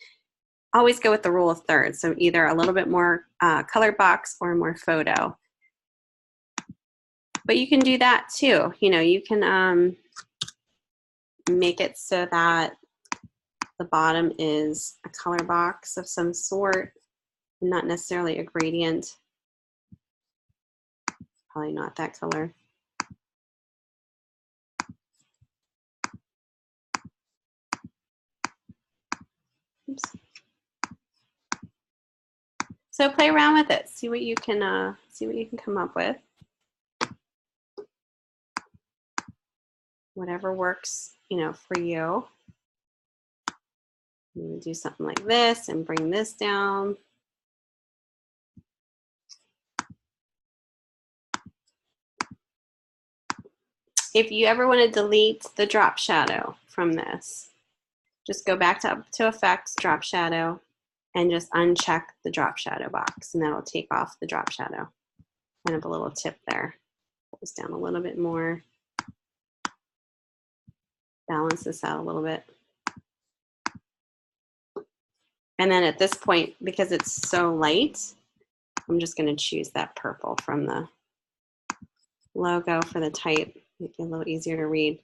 always go with the rule of thirds. So either a little bit more color box or more photo. But you can do that too. You know, you can make it so that the bottom is a color box of some sort, not necessarily a gradient. Probably not that color. Oops. So play around with it. See what you can come up with. Whatever works, you know, for you. I'm going to do something like this and bring this down. If you ever want to delete the drop shadow from this, just go back to effects, drop shadow, and just uncheck the drop shadow box, and that'll take off the drop shadow. Kind of a little tip there. Pull this down a little bit more. Balance this out a little bit. And then at this point, because it's so light, I'm just going to choose that purple from the logo for the type, make it a little easier to read.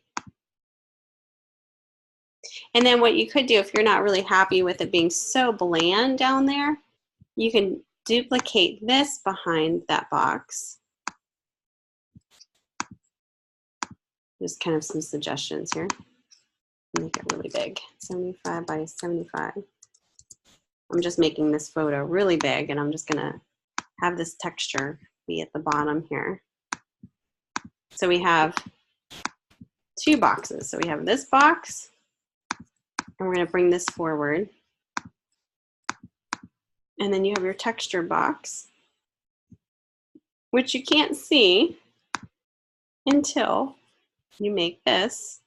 And then what you could do, if you're not really happy with it being so bland down there, you can duplicate this behind that box. Just kind of some suggestions here. Make it really big, 75 by 75. I'm just making this photo really big, and I'm just gonna have this texture be at the bottom here. So we have two boxes. So we have this box, and we're gonna bring this forward. And then you have your texture box, which you can't see until you make this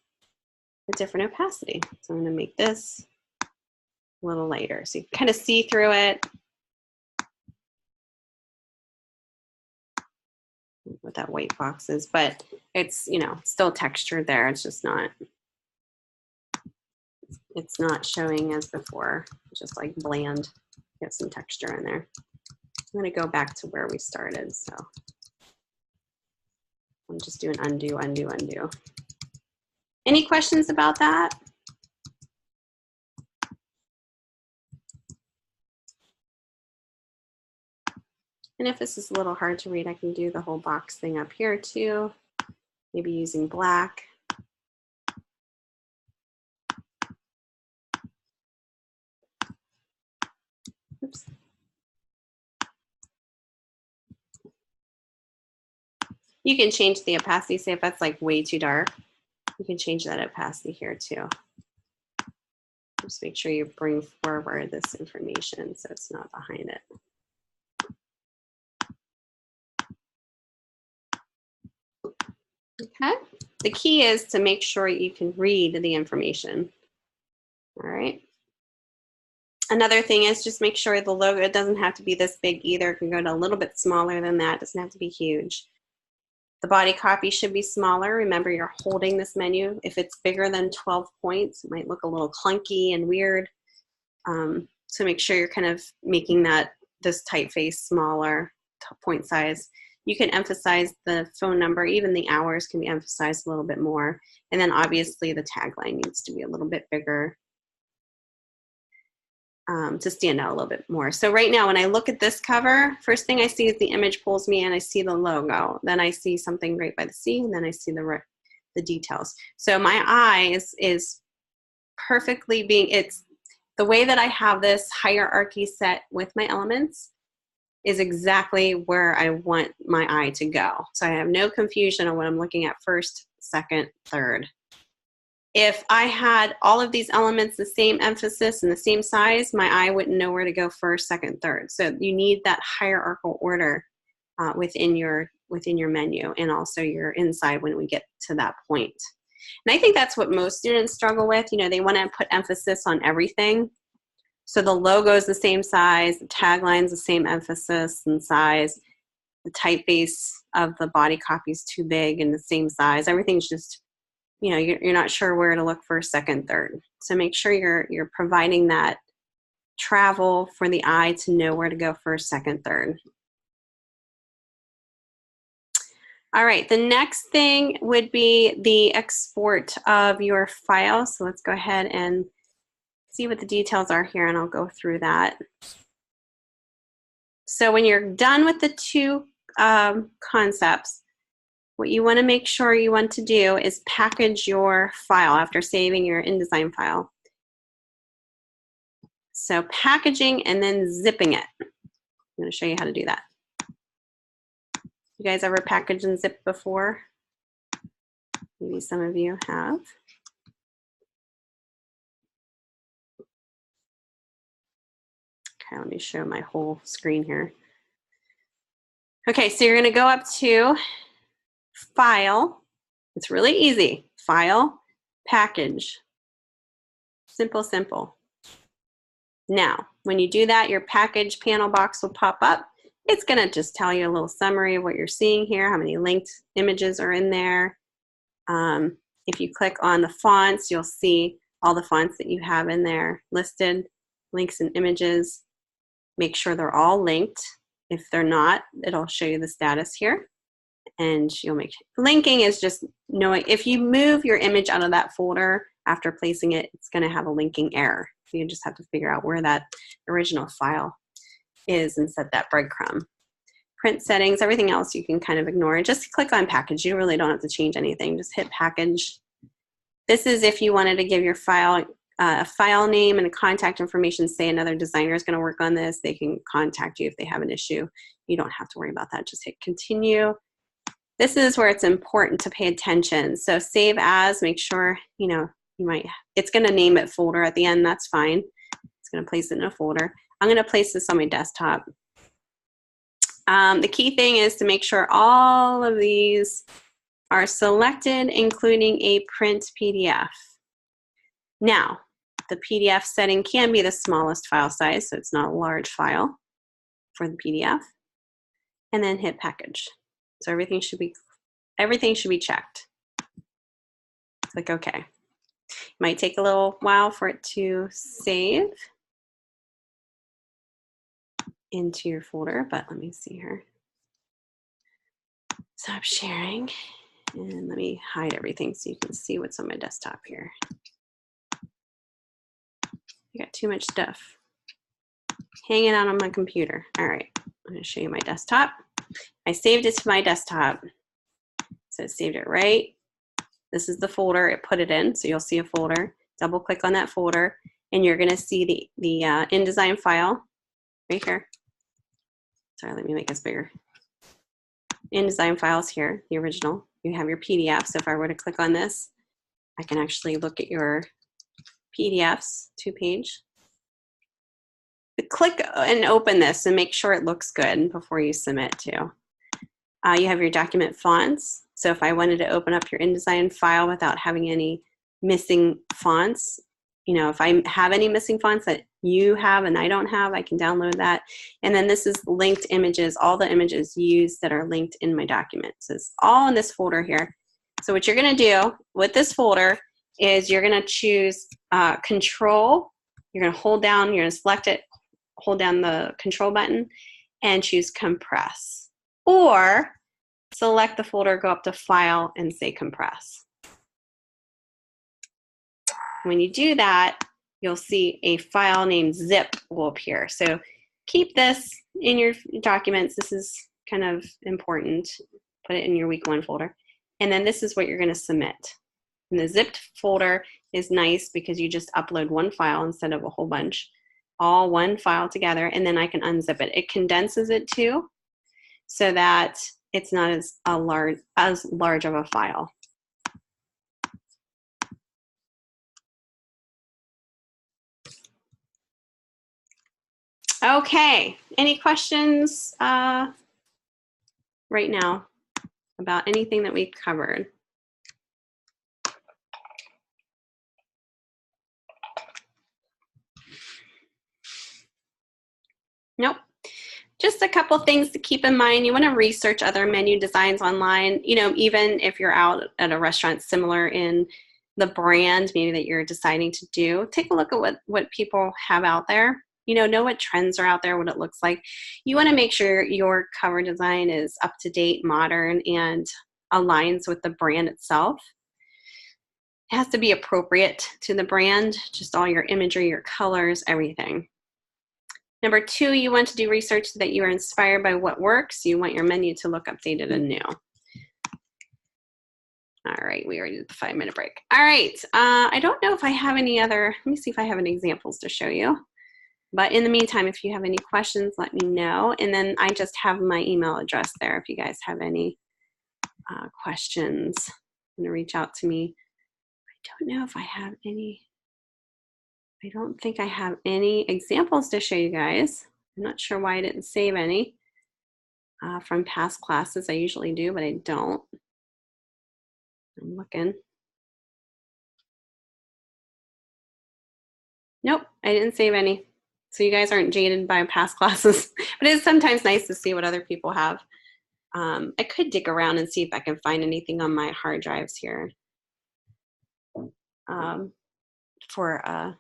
a different opacity. So I'm gonna make this a little lighter. So you can kind of see through it. What that white box is, but it's, you know, still textured there. It's just not, it's not showing as before, just like bland. Get some texture in there. I'm going to go back to where we started. So I'm just doing undo, undo, undo. Any questions about that? And if this is a little hard to read, I can do the whole box thing up here too, maybe using black. Oops. You can change the opacity, say if that's like way too dark, you can change that opacity here too. Just make sure you bring forward this information so it's not behind it. Okay, the key is to make sure you can read the information. All right. Another thing is just make sure the logo doesn't have to be this big either. It can go to a little bit smaller than that. It doesn't have to be huge. The body copy should be smaller. Remember, you're holding this menu. If it's bigger than 12 points, it might look a little clunky and weird. So make sure you're kind of making this typeface smaller, point size. you can emphasize the phone number. Even the hours can be emphasized a little bit more. And then obviously the tagline needs to be a little bit bigger to stand out a little bit more. So right now when I look at this cover, first thing I see is the image pulls me in. I see the logo. Then I see something right by the sea, and then I see the details. So my eye is perfectly it's the way that I have this hierarchy set with my elements is exactly where I want my eye to go. So I have no confusion on what I'm looking at first, second, third. If I had all of these elements the same emphasis and the same size, my eye wouldn't know where to go first, second, third. So you need that hierarchical order within your menu, and also your inside when we get to that point. And I think that's what most students struggle with. You know, they want to put emphasis on everything. So the logo is the same size, the tagline's the same emphasis and size, the typeface of the body copy is too big and the same size. Everything's just, you know, you're not sure where to look first, second, third. So make sure you're providing that travel for the eye to know where to go first, second, third. All right, the next thing would be the export of your file. So let's go ahead and see what the details are here, and I'll go through that. So when you're done with the two concepts, what you want to make sure you want to do is package your file after saving your InDesign file. So packaging and then zipping it. I'm going to show you how to do that. You guys ever packaged and zipped before? Maybe some of you have. Okay, let me show my whole screen here. Okay, so you're going to go up to File. It's really easy. File, Package. Simple, simple. Now, when you do that, your package panel box will pop up. It's going to just tell you a little summary of what you're seeing here, how many linked images are in there. If you click on the fonts, you'll see all the fonts that you have in there listed, links and images. Make sure they're all linked. If they're not, it'll show you the status here. And you'll make linking is just knowing if you move your image out of that folder after placing it, it's going to have a linking error. So you just have to figure out where that original file is and set that breadcrumb. Print settings, everything else you can kind of ignore. Just click on package. You really don't have to change anything. Just hit package. This is if you wanted to give your file a file name and a contact information. Say another designer is going to work on this. They can contact you if they have an issue. You don't have to worry about that. Just hit continue. This is where it's important to pay attention. So save as, make sure, you know, it's going to name it folder at the end. That's fine. It's going to place it in a folder. I'm going to place this on my desktop. The key thing is to make sure all of these are selected, including a print PDF. Now, the PDF setting can be the smallest file size, so it's not a large file for the PDF. And then hit package. So everything should be checked. Click OK. It might take a little while for it to save into your folder, but let me see here. Stop sharing, and let me hide everything so you can see what's on my desktop here. I got too much stuff hanging out on my computer. All right, I'm going to show you my desktop. I saved it to my desktop. So it saved it right. This is the folder it put it in. So you'll see a folder. Double click on that folder, and you're going to see the InDesign file right here. Sorry, let me make this bigger. InDesign files here, the original. You have your PDF. So if I were to click on this, I can actually look at your PDFs, 2-page. Click and open this and make sure it looks good before you submit too. You have your document fonts. So if I wanted to open up your InDesign file without having any missing fonts, you know, if I have any missing fonts that you have and I don't have, I can download that. And then this is linked images, all the images used that are linked in my document. So it's all in this folder here. So what you're going to do with this folder is you're going to choose Control. You're going to hold down, you're going to select it, hold down the Control button, and choose Compress. or select the folder, go up to File, and say Compress. When you do that, you'll see a file named zip will appear. So keep this in your documents. This is kind of important. Put it in your week 1 folder. And then this is what you're going to submit. And the zipped folder is nice because you just upload one file instead of a whole bunch. All one file together, and then I can unzip it. It condenses it too, so that it's not as large of a file. Okay, any questions right now about anything that we covered? Nope. Just a couple things to keep in mind. You want to research other menu designs online. You know, even if you're out at a restaurant similar in the brand maybe that you're deciding to do, take a look at what people have out there. You know what trends are out there, what it looks like. You want to make sure your cover design is up to date, modern, and aligns with the brand itself. It has to be appropriate to the brand, just all your imagery, your colors, everything. Number 2, you want to do research so that you are inspired by what works. You want your menu to look updated and new. All right, we already did the 5-minute break. All right, I don't know if I have any other, let me see if I have any examples to show you. But in the meantime, if you have any questions, let me know. And then I just have my email address there if you guys have any questions. I'm gonna reach out to me. I don't know if I have any. I don't think I have any examples to show you guys. I'm not sure why I didn't save any from past classes. I usually do, but I don't. I'm looking. Nope, I didn't save any. So you guys aren't jaded by past classes, but it's sometimes nice to see what other people have. I could dig around and see if I can find anything on my hard drives here for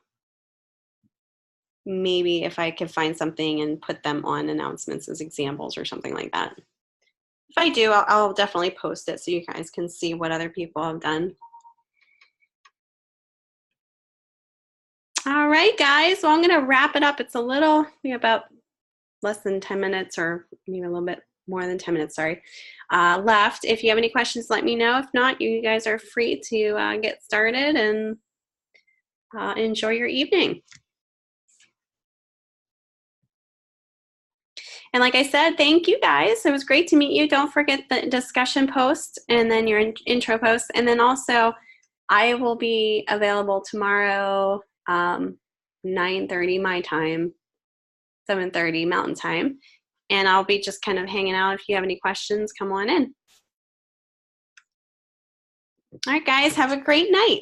maybe if I could find something and put them on announcements as examples or something like that. If I do, I'll definitely post it so you guys can see what other people have done. All right, guys. Well, I'm going to wrap it up. It's about less than 10 minutes or maybe a little bit more than 10 minutes, sorry, left. If you have any questions, let me know. If not, you guys are free to get started and enjoy your evening. And like I said, thank you guys. It was great to meet you. Don't forget the discussion post and then your intro post. And then also, I will be available tomorrow, 9:30 my time, 7:30 Mountain Time. And I'll be just kind of hanging out. If you have any questions, come on in. All right, guys, have a great night.